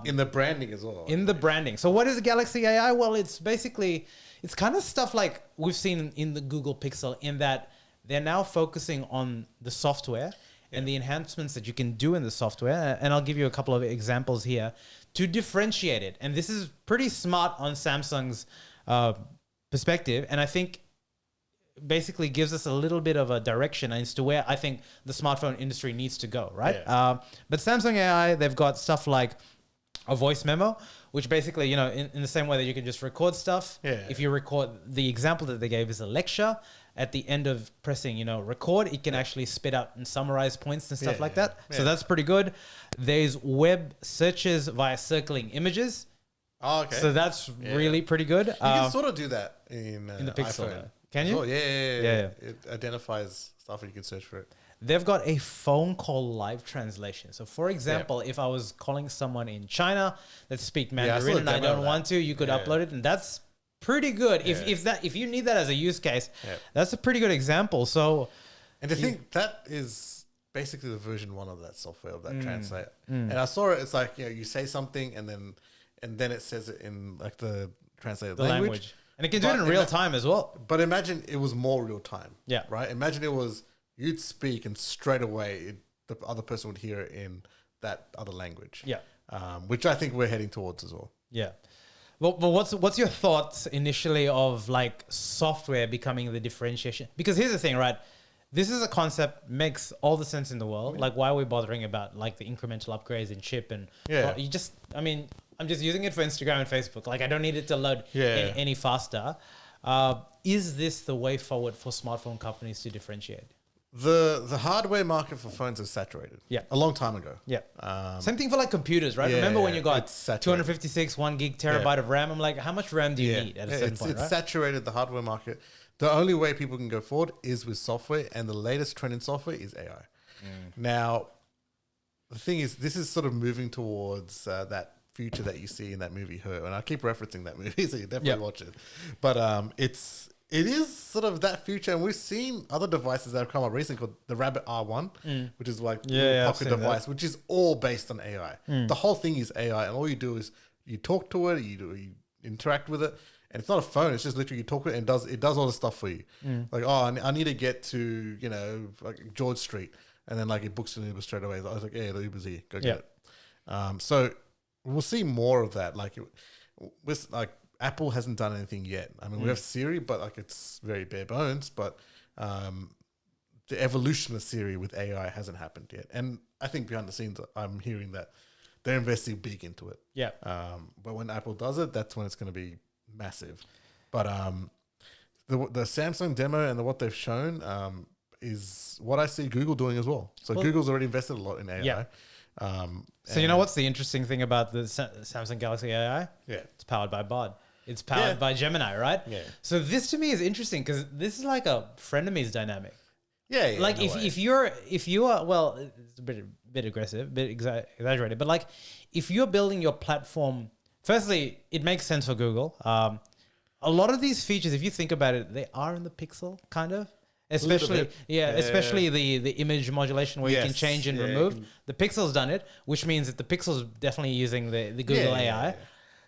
In the branding as well. In the branding. So what is Galaxy AI? Well, it's basically, it's kind of stuff like we've seen in the Google Pixel, in that they're now focusing on the software and the enhancements that you can do in the software. And I'll give you a couple of examples here to differentiate it. And this is pretty smart on Samsung's perspective. And I think basically gives us a little bit of a direction as to where I think the smartphone industry needs to go, right? Yeah. But Samsung AI, they've got stuff like a voice memo, which basically, you know, in the same way that you can just record stuff. Yeah. If you record, the example that they gave is a lecture. At the end of pressing, you know, record, it can actually spit out and summarize points and stuff like that. Yeah. So that's pretty good. There's web searches via circling images. Oh, okay. So that's really pretty good. You can sort of do that in the Pixel. iPhone. Can you? Oh, yeah. It identifies stuff and you can search for it. They've got a phone call live translation. So, for example, if I was calling someone in China that speak Mandarin and I don't want to, you could upload it, and that's pretty good. Yeah. If you need that as a use case, that's a pretty good example. So, and to think that is basically the version 1 of that software, of that translator. And I saw it. It's like, you know, you say something and then it says it in like the translated language. And it can do it in real time as well. But imagine it was more real time. Yeah. Right? Imagine it was, you'd speak and straight away the other person would hear it in that other language. Yeah. Which I think we're heading towards as well. Yeah. Well, but what's your thoughts initially of like software becoming the differentiation? Because here's the thing, right? This is a concept, makes all the sense in the world. Like, why are we bothering about like the incremental upgrades in chip and I'm just using it for Instagram and Facebook. Like, I don't need it to load any faster. Is this the way forward for smartphone companies to differentiate? The hardware market for phones is saturated. Yeah. A long time ago. Yeah. Same thing for like computers, right? Remember when you got 256, 1 gig terabyte of RAM? I'm like, how much RAM do you need at a certain point, It's saturated, the hardware market. The only way people can go forward is with software, and the latest trend in software is AI. Now, the thing is, this is sort of moving towards that future that you see in that movie Her, and I keep referencing that movie, so you definitely watch it. But it is sort of that future, and we've seen other devices that have come up recently called the Rabbit R1, which is like a pocket device, which is all based on AI. The whole thing is AI, and all you do is you talk to it, you interact with it, and it's not a phone. It's just literally you talk to it, and it does all the stuff for you. Like, I need to get to, you know, like George Street, and then like it books an Uber straight away. I was like, the Uber's here, go get it. So we'll see more of that. Like, with like Apple hasn't done anything yet. I mean, we have Siri, but like it's very bare bones. But the evolution of Siri with AI hasn't happened yet. And I think behind the scenes, I'm hearing that they're investing big into it. Yeah. But when Apple does it, that's when it's going to be massive. But the Samsung demo and what they've shown is what I see Google doing as well. So Google's already invested a lot in AI. Yeah. So you know what's the interesting thing about the Samsung Galaxy AI? Yeah. It's powered by Bard. It's powered by Gemini, right? Yeah. So this to me is interesting because this is like a frenemies dynamic. Yeah. Like if you are, well, it's a bit aggressive, a bit exaggerated, but like if you're building your platform, firstly, it makes sense for Google. A lot of these features, if you think about it, they are in the Pixel kind of. Especially, especially the image modulation where you can change and remove. The Pixel's done it, which means that the Pixel's definitely using the Google AI.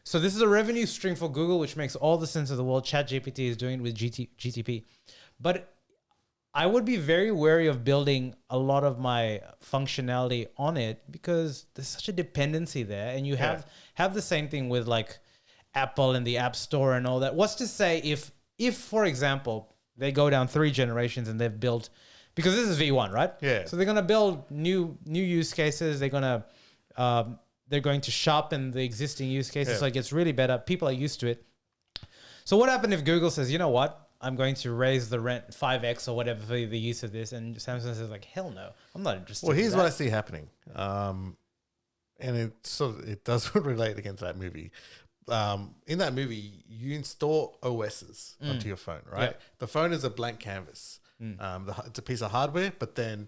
So this is a revenue stream for Google, which makes all the sense of the world. ChatGPT is doing it with GTP. But I would be very wary of building a lot of my functionality on it because there's such a dependency there. And you have the same thing with like Apple and the App Store and all that. What's to say if for example, they go down 3 generations and they've built, because this is V1, right? Yeah. So they're going to build new use cases. They're going to sharpen the existing use cases so it gets really better. People are used to it. So what happened if Google says, you know what? I'm going to raise the rent 5x or whatever for the use of this. And Samsung says like, hell no, I'm not interested. Well, here's what I see happening. And it does relate against that movie. In that movie, you install OSs onto your phone, right? Yeah. The phone is a blank canvas. It's a piece of hardware, but then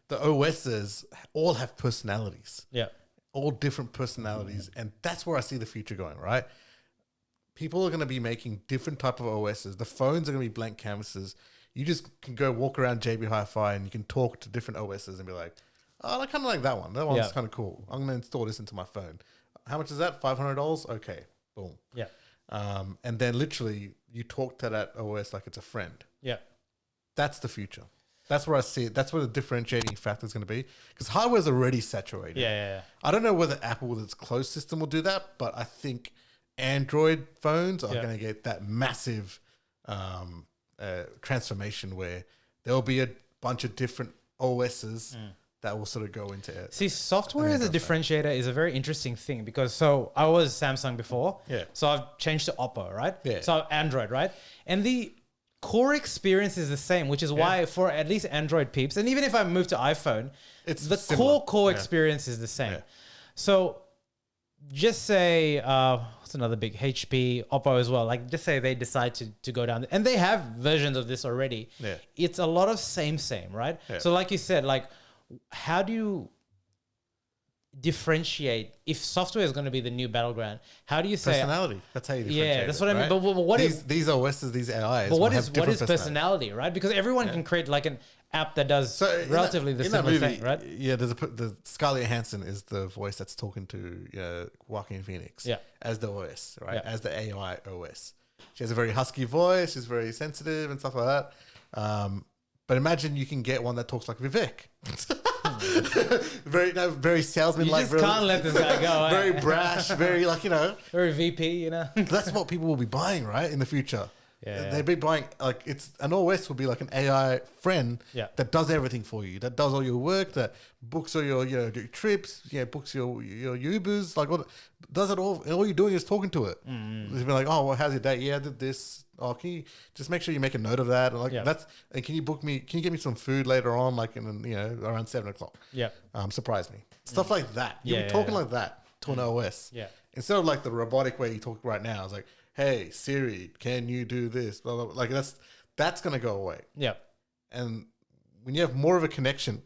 the OSs all have personalities. Yeah. All different personalities. And that's where I see the future going, right? People are going to be making different type of OSs. The phones are going to be blank canvases. You just can go walk around JB Hi-Fi and you can talk to different OSs and be like, oh, I kind of like that one. That one's kind of cool. I'm going to install this into my phone. How much is that? $500? Okay. Boom. Yeah. And then literally you talk to that OS like it's a friend. Yeah. That's the future. That's where I see it. That's where the differentiating factor is going to be because hardware is already saturated. Yeah. I don't know whether Apple with its closed system will do that, but I think Android phones are going to get that massive transformation where there will be a bunch of different OSs that will sort of go into it. See, software as a differentiator is a very interesting thing because I was Samsung before. Yeah. So I've changed to Oppo, right? Yeah. So Android, right? And the core experience is the same, which is why for at least Android peeps, and even if I move to iPhone, it's the similar. core experience is the same. Yeah. So just say, what's another big HP, Oppo as well. Like just say they decide to go down, and they have versions of this already. Yeah. It's a lot of same, right? Yeah. So like you said, like, how do you differentiate if software is going to be the new battleground? How do you say personality? That's how you differentiate. Yeah, that's what I mean. But what these OSs, these AIs? But what is personality, right? Because everyone can create like an app that does relatively the same thing, right? Yeah, the Scarlett Johansson is the voice that's talking to Joaquin Phoenix. As the OS, right? As the AI OS. She has a very husky voice. She's very sensitive and stuff like that. But imagine you can get one that talks like Vivek. very salesman-like. You just can't let this guy go. Very brash, very very VP, That's what people will be buying, right, in the future. Yeah. They'll be buying, like, it's an OS will be like an AI friend that does everything for you, that does all your work, that books all your trips, books your Ubers, like does it all. And all you're doing is talking to it. It's be like, oh, well, how's your day? Yeah, I did this. Oh, can you just make sure you make a note of that? And and can you get me some food later on, like in around 7:00? Yeah. Surprise me. Stuff like that. You'll be talking like that to an OS. Yeah. Instead of like the robotic way you talk right now, it's like, hey Siri, can you do this? Blah, blah, blah. Like that's gonna go away. Yeah. And when you have more of a connection,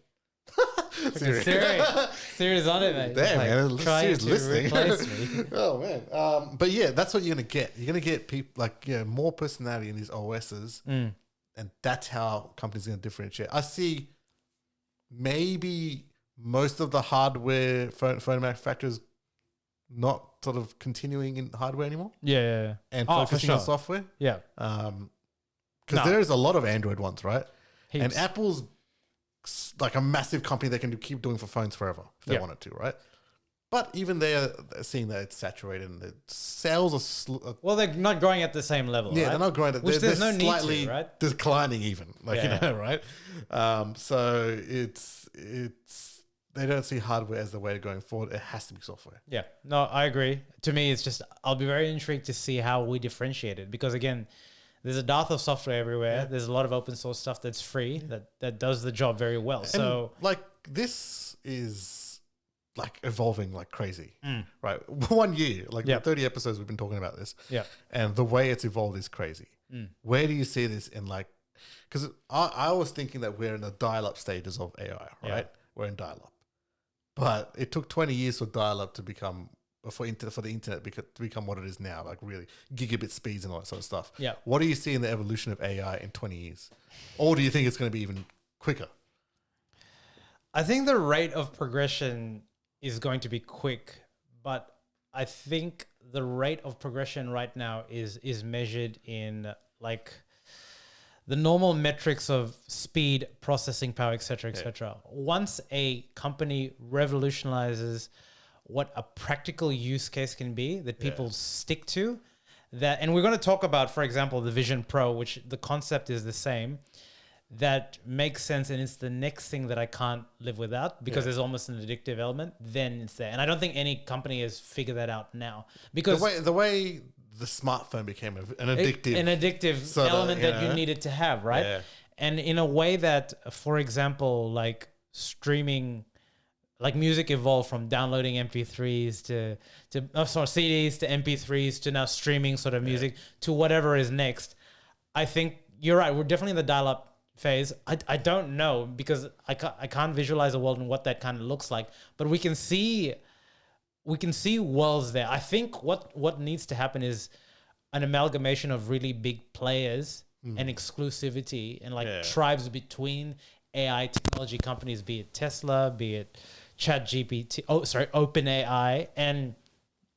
Siri's on it, mate. Damn, man, Siri's listening. Replace me. Oh man. But yeah, that's what you're gonna get. You're gonna get people more personality in these OSs, and that's how companies are gonna differentiate. I see maybe most of the hardware phone manufacturers not sort of continuing in hardware anymore. Yeah. And focusing on software. Yeah. Because there is a lot of Android ones, right? Heaps. And Apple's like a massive company that can keep doing for phones forever if they wanted to, right? But even they're seeing that it's saturated and the sales are... well, they're not growing at the same level, yeah, right? they're not growing... Which they're there's no slightly need to, right? declining even, right? So it's... They don't see hardware as the way going forward. It has to be software. Yeah. No, I agree. To me, it's just... I'll be very intrigued to see how we differentiate it. Because again... there's a dearth of software everywhere. Yeah. There's a lot of open source stuff that's free that does the job very well. So like this is like evolving like crazy, right? 1 year, like the 30 episodes we've been talking about this, and the way it's evolved is crazy. Where do you see this in like? Because I was thinking that we're in the dial-up stages of AI, right? We're in dial-up, but it took 20 years for dial-up to become for the internet to become what it is now, like really gigabit speeds and all that sort of stuff. Yeah. What do you see in the evolution of AI in 20 years, or do you think it's going to be even quicker? I think the rate of progression is going to be quick, but I think the rate of progression right now is measured in like the normal metrics of speed, processing power, etc., etc. Once a company revolutionizes what a practical use case can be that people stick to, and we're going to talk about, for example, the Vision Pro, which the concept is the same. That makes sense, and it's the next thing that I can't live without because there's almost an addictive element. Then it's there, and I don't think any company has figured that out now because the way the smartphone became an addictive element that you needed to have, right? Yeah. And in a way that, for example, like streaming, like music evolved from downloading MP3s to CDs to MP3s to now streaming sort of music to whatever is next. I think you're right. We're definitely in the dial-up phase. I don't know because I can't visualize a world and what that kind of looks like, but we can see worlds there. I think what needs to happen is an amalgamation of really big players and exclusivity and like tribes between AI technology companies, be it Tesla, be it OpenAI, and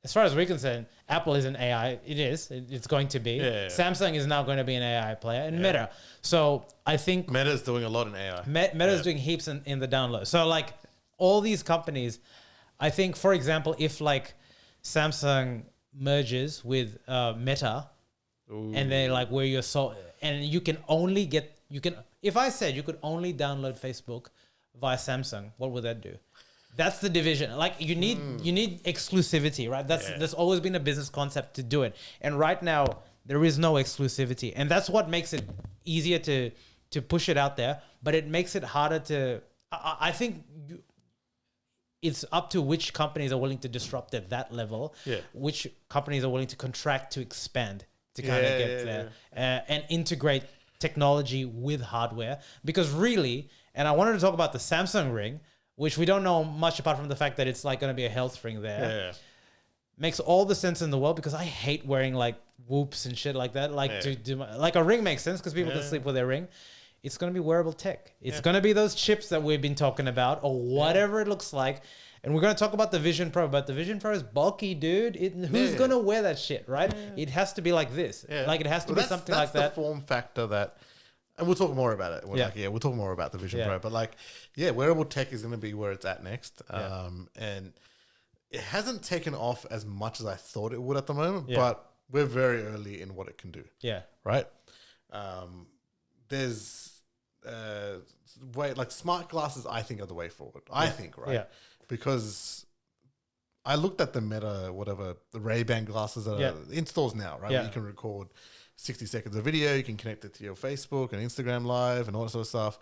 as far as we're concerned, Apple is an AI. It's going to be. Samsung is now going to be an AI player, and Meta. So I think Meta's doing a lot in AI. Meta's doing heaps in the download. So like all these companies, I think, for example, if like Samsung merges with Meta, and they like where you're and if I said you could only download Facebook via Samsung, what would that do? That's the division. Like you need exclusivity, right? That's always been a business concept to do it. And right now there is no exclusivity, and that's what makes it easier to push it out there. But it makes it harder to. I think it's up to which companies are willing to disrupt at that level. Yeah. Which companies are willing to contract to expand to kind of get there and integrate technology with hardware. Because really, and I wanted to talk about the Samsung Ring, which we don't know much apart from the fact that it's like going to be a health ring there. Yeah. Makes all the sense in the world because I hate wearing like whoops and shit like that. Like to do like a ring makes sense because people can sleep with their ring. It's going to be wearable tech. It's going to be those chips that we've been talking about or whatever it looks like. And we're going to talk about the Vision Pro, but the Vision Pro is bulky, dude. Who's going to wear that shit, right? Yeah. It has to be like this. Yeah. Like it has to be something like that. That's the form factor that... And we'll talk more about it. We'll talk more about the Vision Pro. But wearable tech is going to be where it's at next. And it hasn't taken off as much as I thought it would at the moment, but we're very early in what it can do. Yeah. Right? There's smart glasses, I think, are the way forward. I think, right? Yeah. Because I looked at the Meta, the Ray-Ban glasses that are in stores now, right? Where you can record 60 seconds of video, you can connect it to your Facebook and Instagram Live and all that sort of stuff.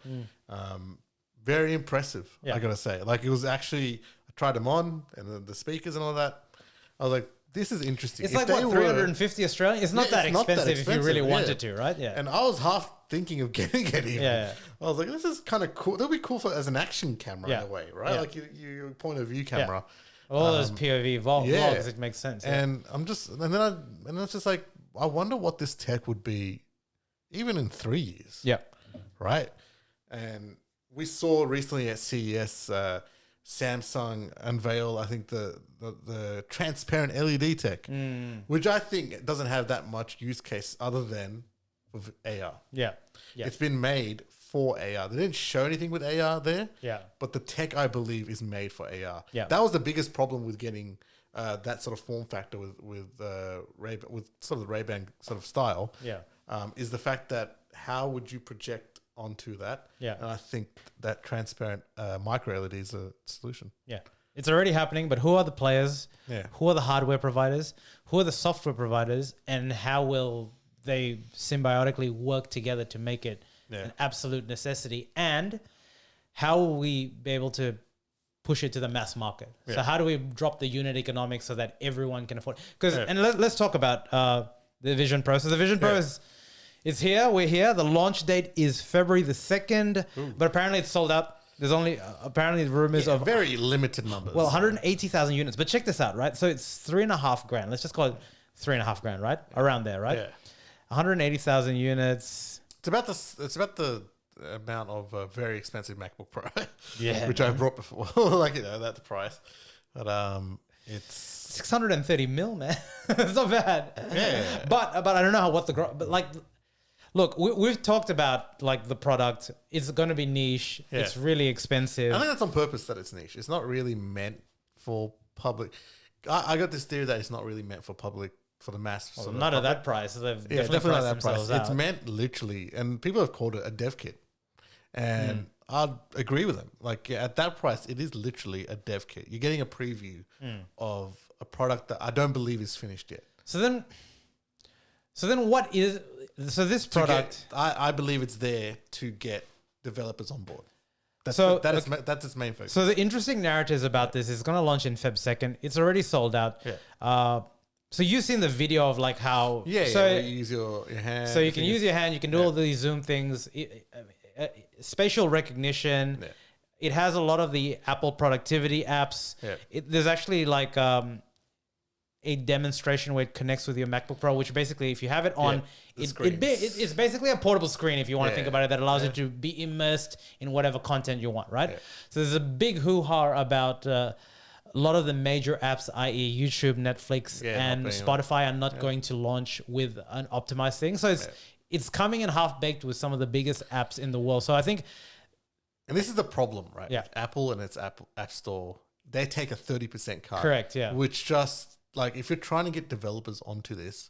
Very impressive, I gotta say. Like it was actually, I tried them on and the speakers and all that. I was like, this is interesting. It's like what, 350 Australian? It's not that expensive if you really wanted to, right? Yeah. And I was half thinking of getting it even. Yeah. I was like, this is kind of cool. That'll be cool as an action camera in a way, right? Like your point of view camera. All those POV vlogs, it makes sense. And I'm just, and then it's just like, I wonder what this tech would be even in 3 years. Yeah. Right? And we saw recently at CES, Samsung unveil, I think, the transparent LED tech, which I think doesn't have that much use case other than with AR. Yeah. It's been made for AR. They didn't show anything with AR there. Yeah. But the tech, I believe, is made for AR. Yeah. That was the biggest problem with getting that sort of form factor with sort of the Ray-Ban sort of style. Yeah. Is the fact that how would you project onto that? Yeah. And I think that transparent micro LED is a solution. Yeah. It's already happening, but who are the players? Yeah. Who are the hardware providers? Who are the software providers? And how will they symbiotically work together to make it an absolute necessity? And how will we be able to push it to the mass market. So how do we drop the unit economics so that everyone can afford? Because and let's talk about the Vision Pro. So the Vision Pro is here. We're here. The launch date is February the 2nd, but apparently it's sold out. There's only apparently rumors of very limited numbers. Well, 180,000 units. But check this out, right? So it's $3,500. Let's just call it $3,500, right? Around there, right? Yeah. 180,000 units. It's about the amount of a very expensive MacBook Pro. Yeah. Which I've brought before. Like, that's the price. But it's 630 mil, man. It's not bad. Yeah. But I don't know but like, look, we've talked about like the product. It's going to be niche. Yeah. It's really expensive. I think that's on purpose that it's niche. It's not really meant for public. I got this theory that it's not really meant for public, for the mass. Well, not at that price. Definitely not at that price. It's meant literally, and people have called it a dev kit. And I'd agree with them. Like at that price, it is literally a dev kit. You're getting a preview of a product that I don't believe is finished yet. So then this product? I believe it's there to get developers on board. That's its main focus. So the interesting narratives about this is going to launch in Feb 2nd. It's already sold out. Yeah. So you've seen the video of like how... you use your hand. So you can use your hand. You can do all these Zoom things. Spatial recognition. Yeah. It has a lot of the Apple productivity apps. Yeah. There's actually like a demonstration where it connects with your MacBook Pro, which basically, if you have it on, it's basically a portable screen, if you want to think about it, that allows you to be immersed in whatever content you want, right? Yeah. So there's a big hoo-ha about a lot of the major apps, i.e. YouTube, Netflix, and Spotify are not going to launch with an optimized thing. So it's coming in half-baked with some of the biggest apps in the world. So I think... And this is the problem, right? Yeah. Apple and its App Store, they take a 30% cut. Correct, yeah. Which just, like, if you're trying to get developers onto this,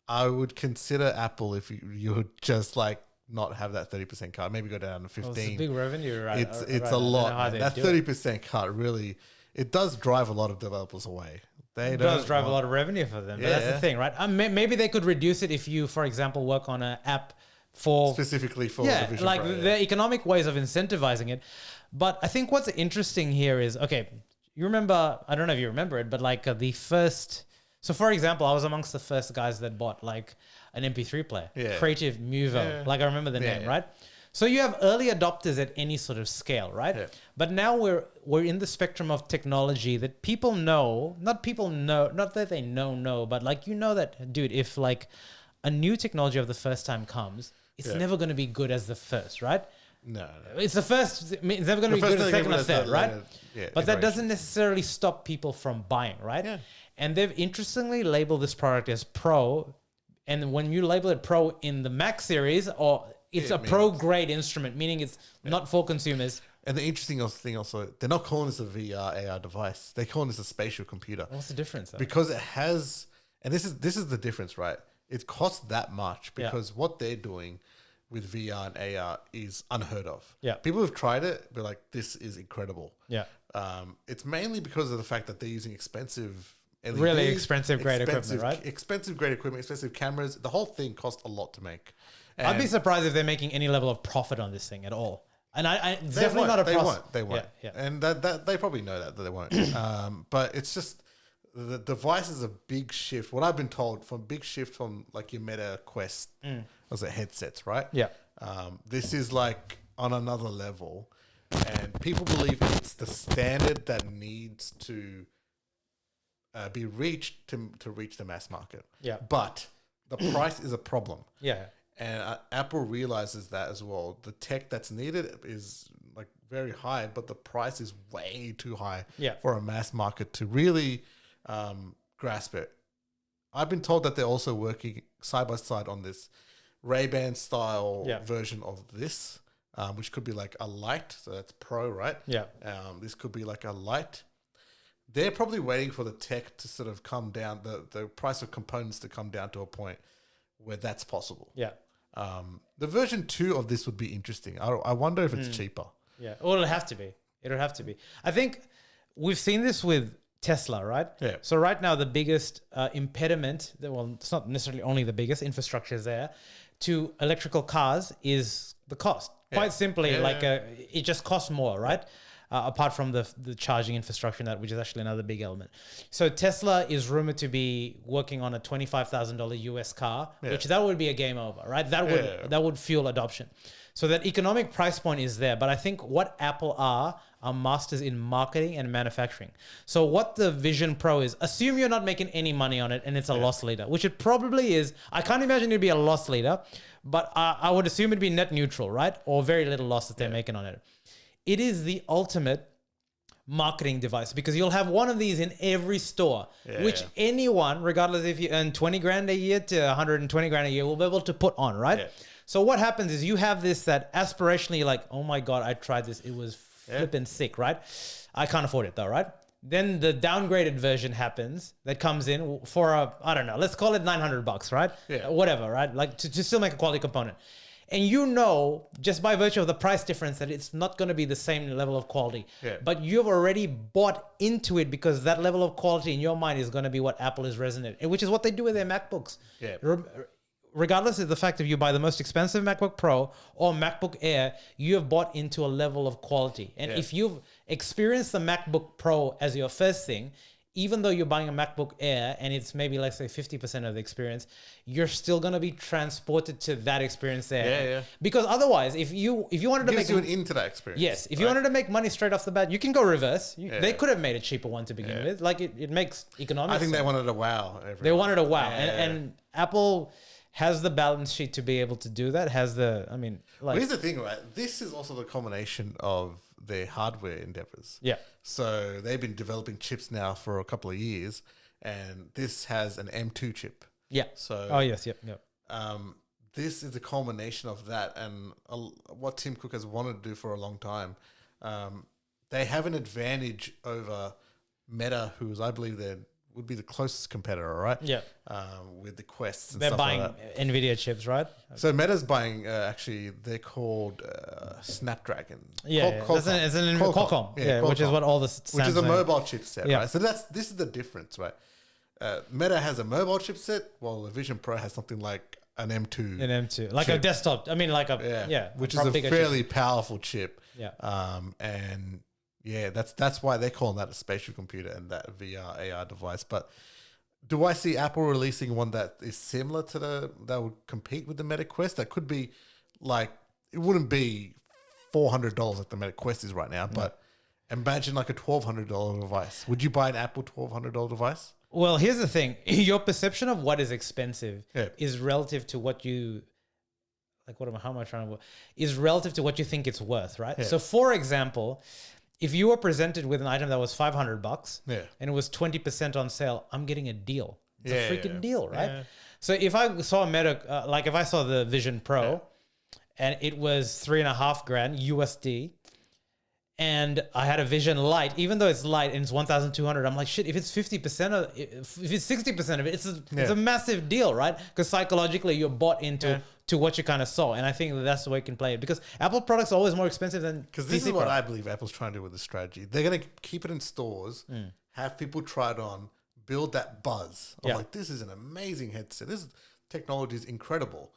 I would consider Apple if you would just, like, not have that 30% cut. Maybe go down to 15%. Well, it's a big revenue, right? It's a lot. That 30% cut really... It does drive a lot of developers away. It does drive a lot of revenue for them. But that's the thing, right? Maybe they could reduce it if you, for example, work on an app specifically for the Vision like Pro, the economic ways of incentivizing it. But I think what's interesting here is, okay, you remember, I don't know if you remember it, but like the first... So for example, I was amongst the first guys that bought like an MP3 player, Creative Muvo. Yeah. Like I remember the name, right? So you have early adopters at any sort of scale, right? Yeah. But now we're in the spectrum of technology that people know, not that they know, but like, you know that, dude, if like a new technology of the first time comes, it's never going to be good as the first, right? No. It's the first, it's never going to be good as the second or third, right? But that doesn't necessarily stop people from buying, right? Yeah. And they've interestingly labeled this product as Pro. And when you label it Pro in the Mac series, or it's a pro-grade instrument, meaning it's not for consumers. And the interesting thing also, they're not calling this a VR, AR device. They're calling this a spatial computer. What's the difference, though? Because it has, and this is the difference, right? It costs that much because what they're doing with VR and AR is unheard of. Yeah. People who've tried it, be like, this is incredible. Yeah. It's mainly because of the fact that they're using expensive LEDs, really expensive grade equipment, right? Expensive grade equipment, expensive cameras. The whole thing costs a lot to make. And I'd be surprised if they're making any level of profit on this thing at all. And I definitely not a profit. They won't. Yeah. And that they probably know that they won't. But it's just the device is a big shift. What I've been told from like your Meta Quest, was it headsets, right? Yeah. This is like on another level, and people believe it's the standard that needs to be reached to reach the mass market. Yeah. But the price is a problem. Yeah. And Apple realizes that as well. The tech that's needed is like very high, but the price is way too high for a mass market to really grasp it. I've been told that they're also working side by side on this Ray-Ban style version of this, which could be like a light. So that's Pro, right? Yeah. This could be like a light. They're probably waiting for the tech to sort of come down, the price of components to come down to a point where that's possible. Yeah. The version 2 of this would be interesting. I wonder if it's cheaper. Yeah. Well, it'll have to be. It'll have to be. I think we've seen this with Tesla, right? Yeah. So right now, the biggest impediment, well, it's not necessarily only the biggest, infrastructure is there, to electrical cars is the cost. Quite simply, it just costs more, right? apart from the charging infrastructure and that, which is actually another big element. So Tesla is rumored to be working on a $25,000 US car, which that would be a game over, right? That would fuel adoption. So that economic price point is there. But I think what Apple are masters in marketing and manufacturing. So what the Vision Pro is, assume you're not making any money on it and it's a loss leader, which it probably is. I can't imagine it'd be a loss leader, but I would assume it'd be net neutral, right? Or very little loss that they're making on it. It is the ultimate marketing device because you'll have one of these in every store, which anyone, regardless if you earn 20 grand a year to 120 grand a year, will be able to put on, right? Yeah. So what happens is you have this that aspirationally you're like, oh my God, I tried this. It was flipping sick, right? I can't afford it though, right? Then the downgraded version happens that comes in for I don't know, let's call it $900, right? Yeah. Whatever, right? Like to still make a quality component. And you know, just by virtue of the price difference, that it's not going to be the same level of quality. Yeah. But you've already bought into it because that level of quality in your mind is going to be what Apple is resonating, which is what they do with their MacBooks. Yeah. Regardless of the fact if you buy the most expensive MacBook Pro or MacBook Air, you have bought into a level of quality. And if you've experienced the MacBook Pro as your first thing, even though you're buying a MacBook Air and it's maybe, let's say, 50% of the experience, you're still going to be transported to that experience there. Yeah, yeah. Because otherwise, if you wanted to make you into that experience. Yes. If you wanted to make money straight off the bat, you can go reverse. They could have made a cheaper one to begin with. Like it makes economic sense. I think they wanted a wow. They wanted a wow. And Apple has the balance sheet to be able to do that. Here's the thing, right? This is also the combination of their hardware endeavors. Yeah. So they've been developing chips now for a couple of years, and this has an M2 chip. Yeah. So. Yep. This is a culmination of that, and what Tim Cook has wanted to do for a long time. They have an advantage over Meta, who's I believe would be the closest competitor, right? Yeah. With the Quests and they're stuff buying like that. NVIDIA chips, right? So Meta's buying, actually, they're called Snapdragon. Yeah, Qualcomm. It's an Qualcomm. Yeah, Qualcomm, which is what all the which is a mobile chipset, right? So this is the difference, right? Meta has a mobile chipset, while the Vision Pro has something like an M2. An M2. Like chip. A desktop. I mean, like which is a fairly powerful chip. Yeah. And... yeah, that's why they're calling that a spatial computer and that VR, AR device. But do I see Apple releasing one that is similar to that would compete with the Meta Quest? That could be like, it wouldn't be $400 like the Meta Quest is right now, but imagine like a $1,200 device. Would you buy an Apple $1,200 device? Well, here's the thing. Your perception of what is expensive is relative to what you... how am I trying to... is relative to what you think it's worth, right? Yeah. So, for example... if you were presented with an item that was $500 and it was 20% on sale, I'm getting a deal. It's a freaking deal, right? Yeah. So if I saw a Meta, if I saw the Vision Pro and it was $3,500 USD and I had a Vision Lite, even though it's light and it's 1,200, I'm like, shit, if it's 50% of if it's 60% of it, it's a massive deal, right? Because psychologically you're bought into to what you kind of saw. And I think that's the way you can play it, because Apple products are always more expensive than because this is what I believe Apple's trying to do with the strategy. They're going to keep it in stores, have people try it on, build that buzz of like, this is an amazing headset. This technology is incredible.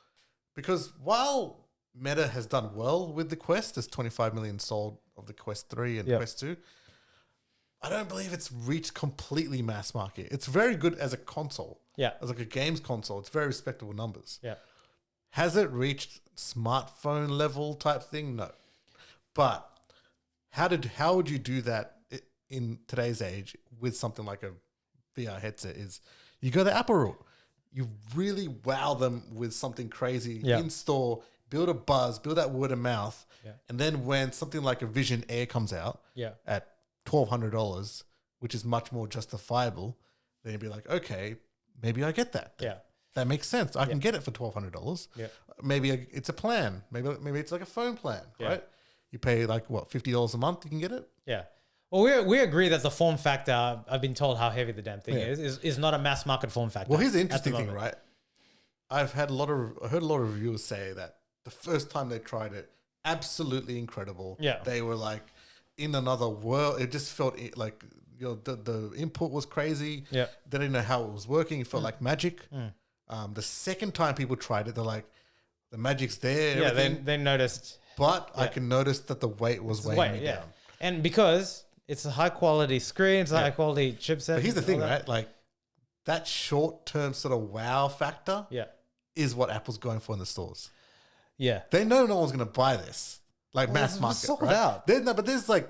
Because while Meta has done well with the Quest, there's 25 million sold of the Quest 3 and Quest 2. I don't believe it's reached completely mass market. It's very good as a console. Yeah. As like a games console. It's very respectable numbers. Yeah. Has it reached smartphone level type thing? No. But how would you do that in today's age with something like a VR headset? Is you go the Apple route. You really wow them with something crazy in store, build a buzz, build that word of mouth. Yeah. And then when something like a Vision Air comes out at $1,200, which is much more justifiable, then you'd be like, okay, maybe I get that. Yeah. That makes sense. I can get it for $1,200. Yeah. Maybe it's a plan. Maybe it's like a phone plan, right? You pay like what, $50 a month, you can get it? Yeah. Well, we agree that the form factor, I've been told how heavy the damn thing is not a mass market form factor. Well, here's the interesting thing, right? I heard a lot of reviewers say that the first time they tried it, absolutely incredible. Yeah. They were like in another world. It just felt like, the input was crazy. Yeah. They didn't know how it was working. It felt like magic. The second time people tried it, they're like, the magic's there. Yeah, they noticed. But I can notice that the weight was weighing me down. And because it's a high quality screen, it's a high quality chipset. But here's the thing, right? Like that short term sort of wow factor is what Apple's going for in the stores. Yeah. They know no one's going to buy this. Like mass market. Sold right? out. But there's like,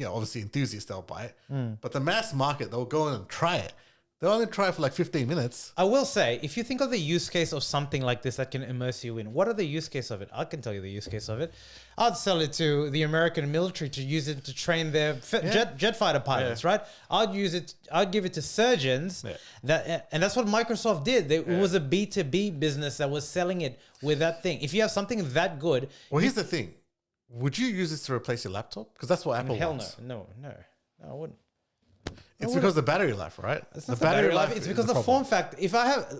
obviously enthusiasts, they'll buy it. But the mass market, they'll go in and try it. They'll only try it for like 15 minutes. I will say, if you think of the use case of something like this that can immerse you in, what are the use case of it? I can tell you the use case of it. I'd sell it to the American military to use it to train their jet fighter pilots, right? I'd give it to surgeons. And that's what Microsoft did. It was a B2B business that was selling it with that thing. If you have something that good. Well, here's the thing. Would you use this to replace your laptop? Because that's what Apple wants. No, I wouldn't. It's because of the battery life, right? It's not the battery life. It's because the form factor. If I have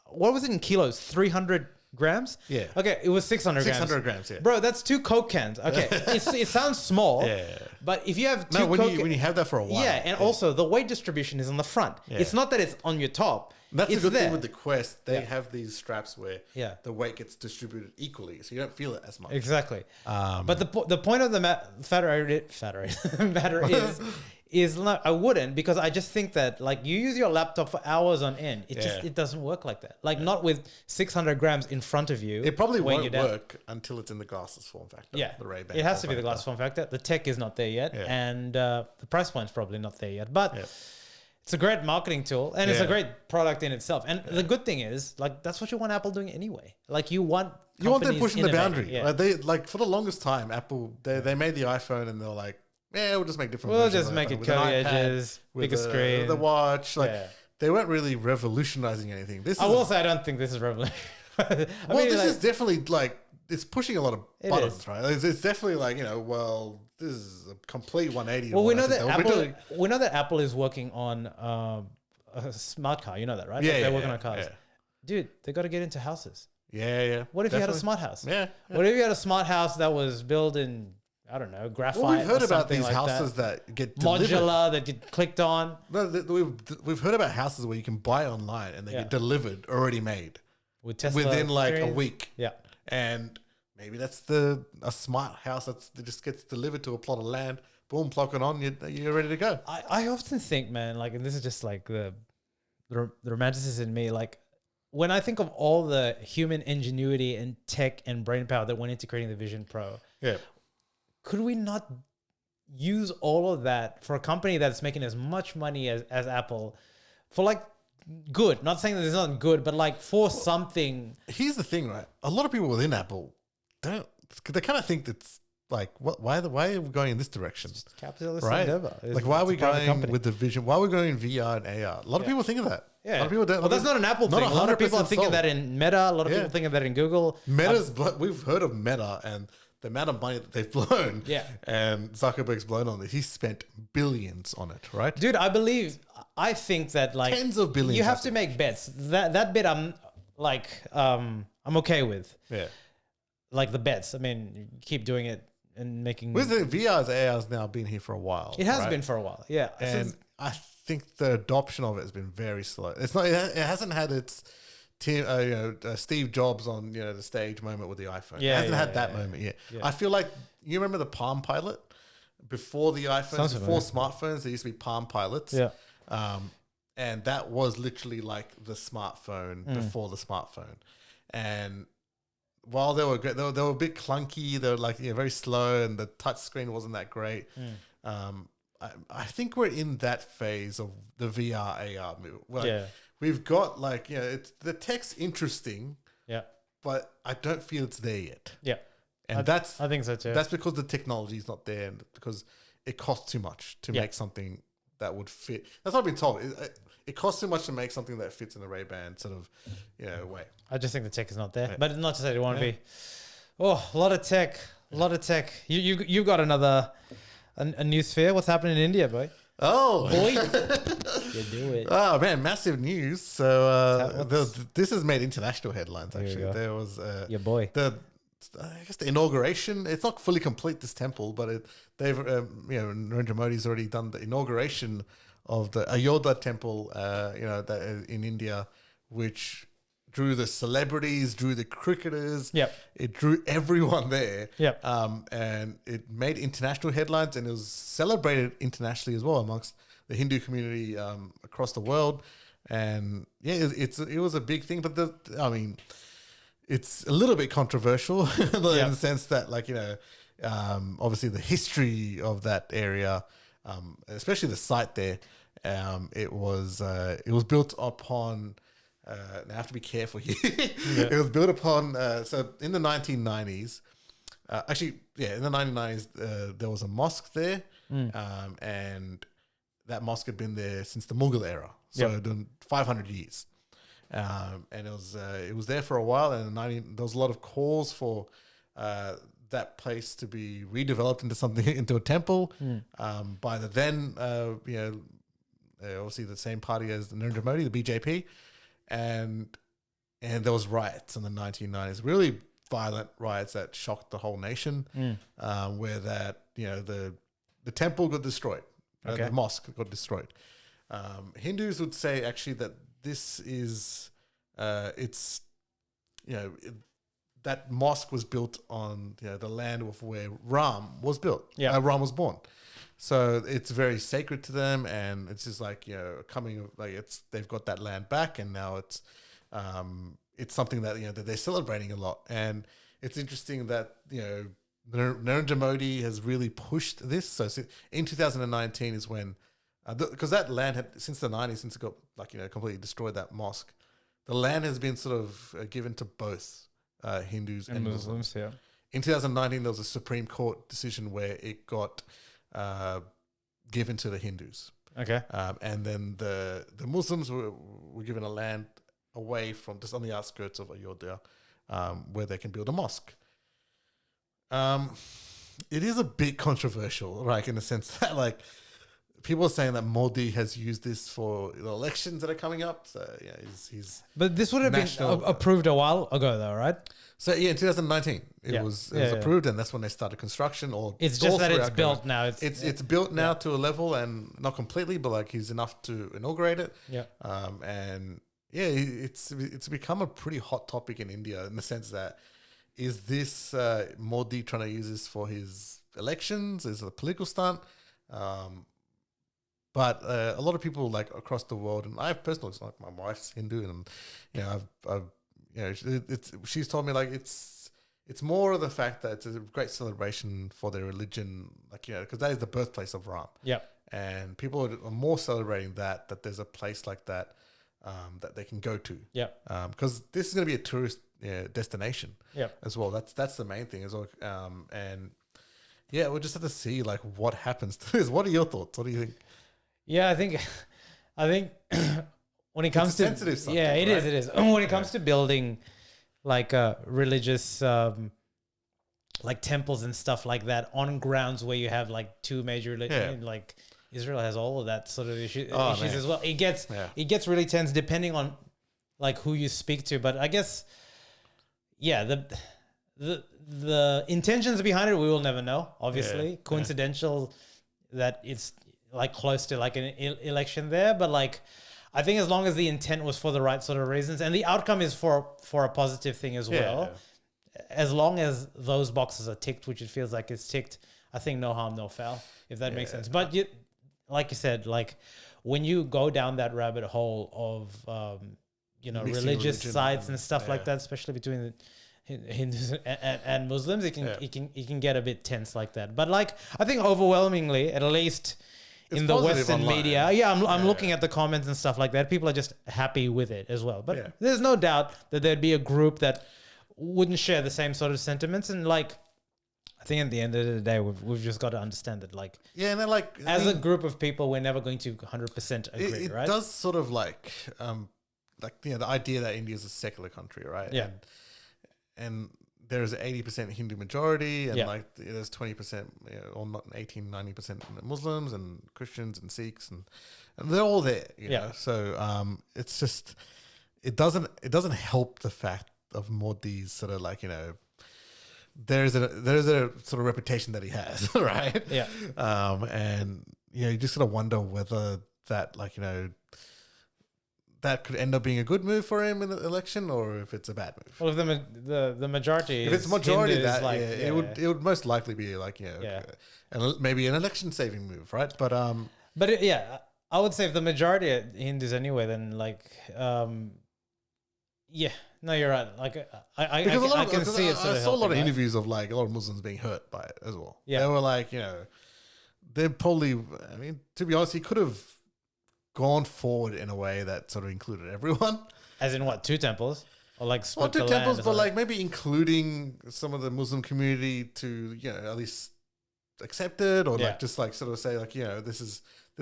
what was it in kilos? 300 grams? Yeah. Okay, it was 600 grams. 600 grams, yeah. Bro, that's 2 Coke cans. Okay, it sounds small. But if you have two when you have that for a while. Yeah, and also the weight distribution is on the front. Yeah. It's not that it's on your top. That's it's a good there. thing with the Quest. They have these straps where the weight gets distributed equally, so you don't feel it as much. Exactly. But the point of the matter is not, I wouldn't, because I just think that like you use your laptop for hours on end. It doesn't work like that. Like not with 600 grams in front of you. It probably won't work until it's in the glasses form factor. Yeah, the Ray-Ban. It has to be the glass form factor. The tech is not there yet, and the price point's probably not there yet. But it's a great marketing tool, and it's a great product in itself. And the good thing is, like, that's what you want Apple doing anyway. Like you want them pushing the boundary. Yeah. They for the longest time, Apple they made the iPhone, and they're like, we'll just make different. We'll just make it curly edges, bigger screen, the watch. Like they weren't really revolutionizing anything. I will say I don't think this is revolutionary. This is definitely like it's pushing a lot of buttons, right? It's definitely like this is a complete 180. Well, we know that Apple is working on a smart car. You know that, right? Yeah, they're working on cars. Yeah. Dude, they got to get into houses. Yeah. What if you had a smart house? Yeah. What if you had a smart house that was built in, I don't know, graphite? Well, we've heard about these like houses that get modular, that get clicked on. No, we've heard about houses where you can buy online and they get delivered already made with Tesla within like a week. Yeah, and maybe that's a smart house that just gets delivered to a plot of land. Boom, plug it on, you're ready to go. I often think, man, like, and this is just like the romanticist in me, like. When I think of all the human ingenuity and tech and brain power that went into creating the Vision Pro, could we not use all of that for a company that's making as much money as Apple for like good? Not saying that it's not good, but like for something. Here's the thing, right? A lot of people within Apple they kind of think that's like, why are we going in this direction? It's capitalist right? endeavor. Like, why are we going with the Vision? Why are we going in VR and AR? A lot of people think of that. Yeah. A lot of people don't. Well, that's not an Apple thing. A lot of people are thinking that in Meta. A lot of people thinking that in Google. We've heard of Meta and the amount of money that they've blown. Yeah. And Zuckerberg's blown on it. He spent billions on it, right? Dude, I think that like tens of billions. You have to make bets. That bit I'm okay with. Yeah. Like the bets. I mean, you keep doing it and making. With the VR's AR's now been here for a while. It has been for a while. Yeah. And I think the adoption of it has been very slow. It's not. It hasn't had its Steve Jobs on the stage moment with the iPhone. Yeah, it hasn't had that moment yet. Yeah. I feel like you remember the Palm Pilot before the iPhones, before smartphones. There used to be Palm Pilots. Yeah. And that was literally like the smartphone before the smartphone. And while they were great, they were a bit clunky. They were like very slow, and the touch screen wasn't that great. I think we're in that phase of the VR AR move. We've got it's the tech's interesting. Yeah. But I don't feel it's there yet. Yeah. And I think so too. That's because the technology is not there, and because it costs too much to make something that would fit. That's what I've been told. It costs too much to make something that fits in the Ray-Ban sort of way. I just think the tech is not there. But not to say it won't be. Oh, a lot of tech. You've got a new sphere. What's happening in India, boy? Oh, boy, you do it. Oh man, massive news. So this has made international headlines. Actually, there was your boy. I guess the inauguration. It's not fully complete, this temple, but Narendra Modi's already done the inauguration of the Ayodhya temple. That in India, which drew the celebrities, drew the cricketers. Yep. It drew everyone there. Yep. And it made international headlines, and it was celebrated internationally as well amongst the Hindu community across the world. And yeah, it was a big thing. But it's a little bit controversial in the sense that, like, obviously the history of that area, especially the site there, it was built upon. I have to be careful here. It was built upon. So in the 1990s, in the 1990s, there was a mosque there, and that mosque had been there since the Mughal era, so 500 years. And it was there for a while, and there was a lot of calls for that place to be redeveloped into a temple by the then obviously the same party as the Narendra Modi, the BJP, and there was riots in the 1990s, really violent riots that shocked the whole nation, where the temple got destroyed, the mosque got destroyed. Hindus would say actually that this is that mosque was built on the land of where Ram was built. Ram was born. So it's very sacred to them, and it's just like they've got that land back, and now it's something that that they're celebrating a lot. And it's interesting that Narendra Modi has really pushed this. So in 2019 is when because that land had since the 90s, since it got completely destroyed, that mosque, the land has been sort of given to both Hindus and Muslims. Yeah. In 2019, there was a Supreme Court decision where it got given to the Hindus. Okay. And then the Muslims were given a land away from just on the outskirts of Ayodhya, where they can build a mosque. It is a bit controversial, right? In the sense that people are saying that Modi has used this for the elections that are coming up. So yeah, he's. But this would have been approved a while ago, though, right? So yeah, in 2019, it was approved, and that's when they started construction. It's just that it's built now. It's built now to a level, and not completely, but he's enough to inaugurate it. Yeah. And yeah, it's become a pretty hot topic in India in the sense that is this Modi trying to use this for his elections? Is it a political stunt? But a lot of people across the world, and I have personally, my wife's Hindu, and she's told me it's more of the fact that it's a great celebration for their religion, because that is the birthplace of Ram. Yeah, and people are more celebrating that there's a place like that that they can go to. Yeah, because this is going to be a tourist destination. Yeah, as well. That's the main thing as well. And yeah, we'll just have to see what happens to this. What are your thoughts? What do you think? Yeah, I think when it comes to sensitive subject, it is. When it comes to building religious temples and stuff like that on grounds where you have two major religions, Israel has all of that sort of issues as well. It gets really tense depending on who you speak to. But I guess the intentions behind it we will never know. Obviously, coincidental that it's close to an election there, but I think as long as the intent was for the right sort of reasons and the outcome is for a positive thing as well, as long as those boxes are ticked, which it feels like it's ticked, I think no harm, no foul, if that makes sense. But like you said, when you go down that rabbit hole of religious sites and stuff like that, especially between the Hindus and Muslims, it can get a bit tense like that. But I think overwhelmingly, at least in the Western media, I'm looking at the comments and stuff like that. People are just happy with it as well. But there's no doubt that there'd be a group that wouldn't share the same sort of sentiments. And I think at the end of the day, we've just got to understand that and then as a group of people, we're never going to 100% agree, it right? It does sort of the idea that India is a secular country, right? Yeah. And there's an 80% Hindu majority, and there's 20%, or not 18-90% Muslims and Christians and Sikhs, and they're all there. You know? So it's just it doesn't help the fact of Modi's sort of there's a sort of reputation that he has, right? Yeah. And you just sort of wonder whether that that could end up being a good move for him in the election, or if it's a bad move. Well, if the majority, if it's majority, Hindus, that like, it would most likely be like okay, and maybe an election saving move, right? But I would say if the majority are Hindus anyway, then like no, you're right. Like I can see it. I saw a lot of interviews of like a lot of Muslims being hurt by it as well. Yeah, they were like, they're probably. I mean, to be honest, he could have gone forward in a way that sort of included everyone. As in what, 2 temples? Or like split two temples, but like maybe including some of the Muslim community to, at least accept it, or like just like sort of say like, this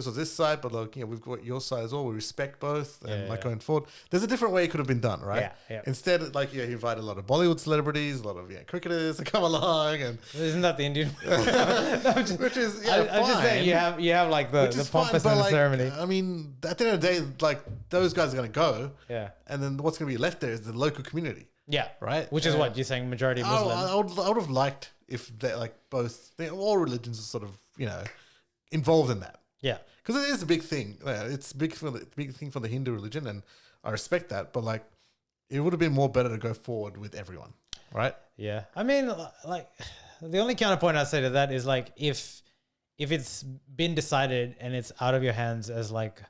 was this side, but like, we've got your side as well. We respect both, and going forward, there's a different way it could have been done, right? Yeah. Instead, like, he invited a lot of Bollywood celebrities, a lot of cricketers to come along, and isn't that the Indian? Which is I'm just saying you have like the pompous and the ceremony. I mean, at the end of the day, like those guys are going to go, and then what's going to be left there is the local community, right? Which is what you're saying, majority Muslim. I would have liked if they like all religions are sort of involved in that. Yeah, because it is a big thing. It's big thing for the Hindu religion, and I respect that. But like, it would have been more better to go forward with everyone, right? Yeah, I mean, like, the only counterpoint I say to that is like, if it's been decided and it's out of your hands as like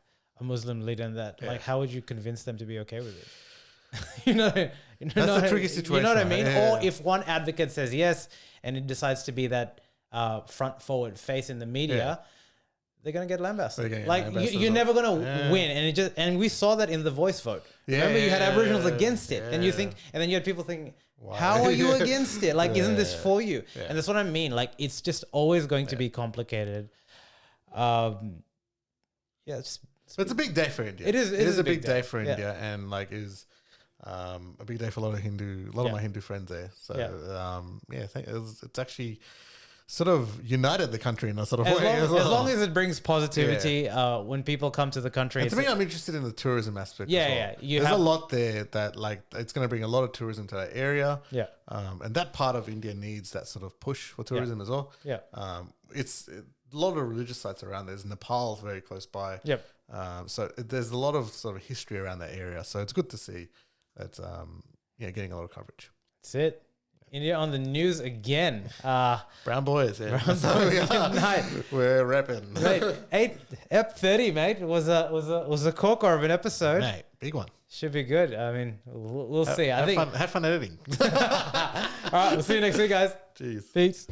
a Muslim leader, and that like, how would you convince them to be okay with it? That's a tricky situation. You know what I mean? Yeah. Or if one advocate says yes, and it decides to be that front forward face in the media. They're gonna get lambasted. Like you're never gonna win, and we saw that in the voice vote. Remember, you had Aboriginals against it, and then you had people thinking, "How are you against it? Like, isn't this for you?" And that's what I mean. Like, it's just always going to be complicated. But it's a big day for India. It is a big day for India, and like is a big day for a lot of my Hindu friends there. So it's actually sort of united the country in a sort of way. As long as it brings positivity, when people come to the country. And to me, I'm interested in the tourism aspect. There's a lot there that like it's going to bring a lot of tourism to that area. Yeah, and that part of India needs that sort of push for tourism as well. Yeah, it's a lot of religious sites around. There's Nepal very close by. Yep. So there's a lot of sort of history around that area. So it's good to see that getting a lot of coverage. That's it. India on the news again. Brown boys. Yeah. We're repping. Mate, Ep 30, mate, was a corker of an episode. Mate, big one. Should be good. I mean, we'll see. Have fun editing. All right, we'll see you next week, guys. Jeez. Peace.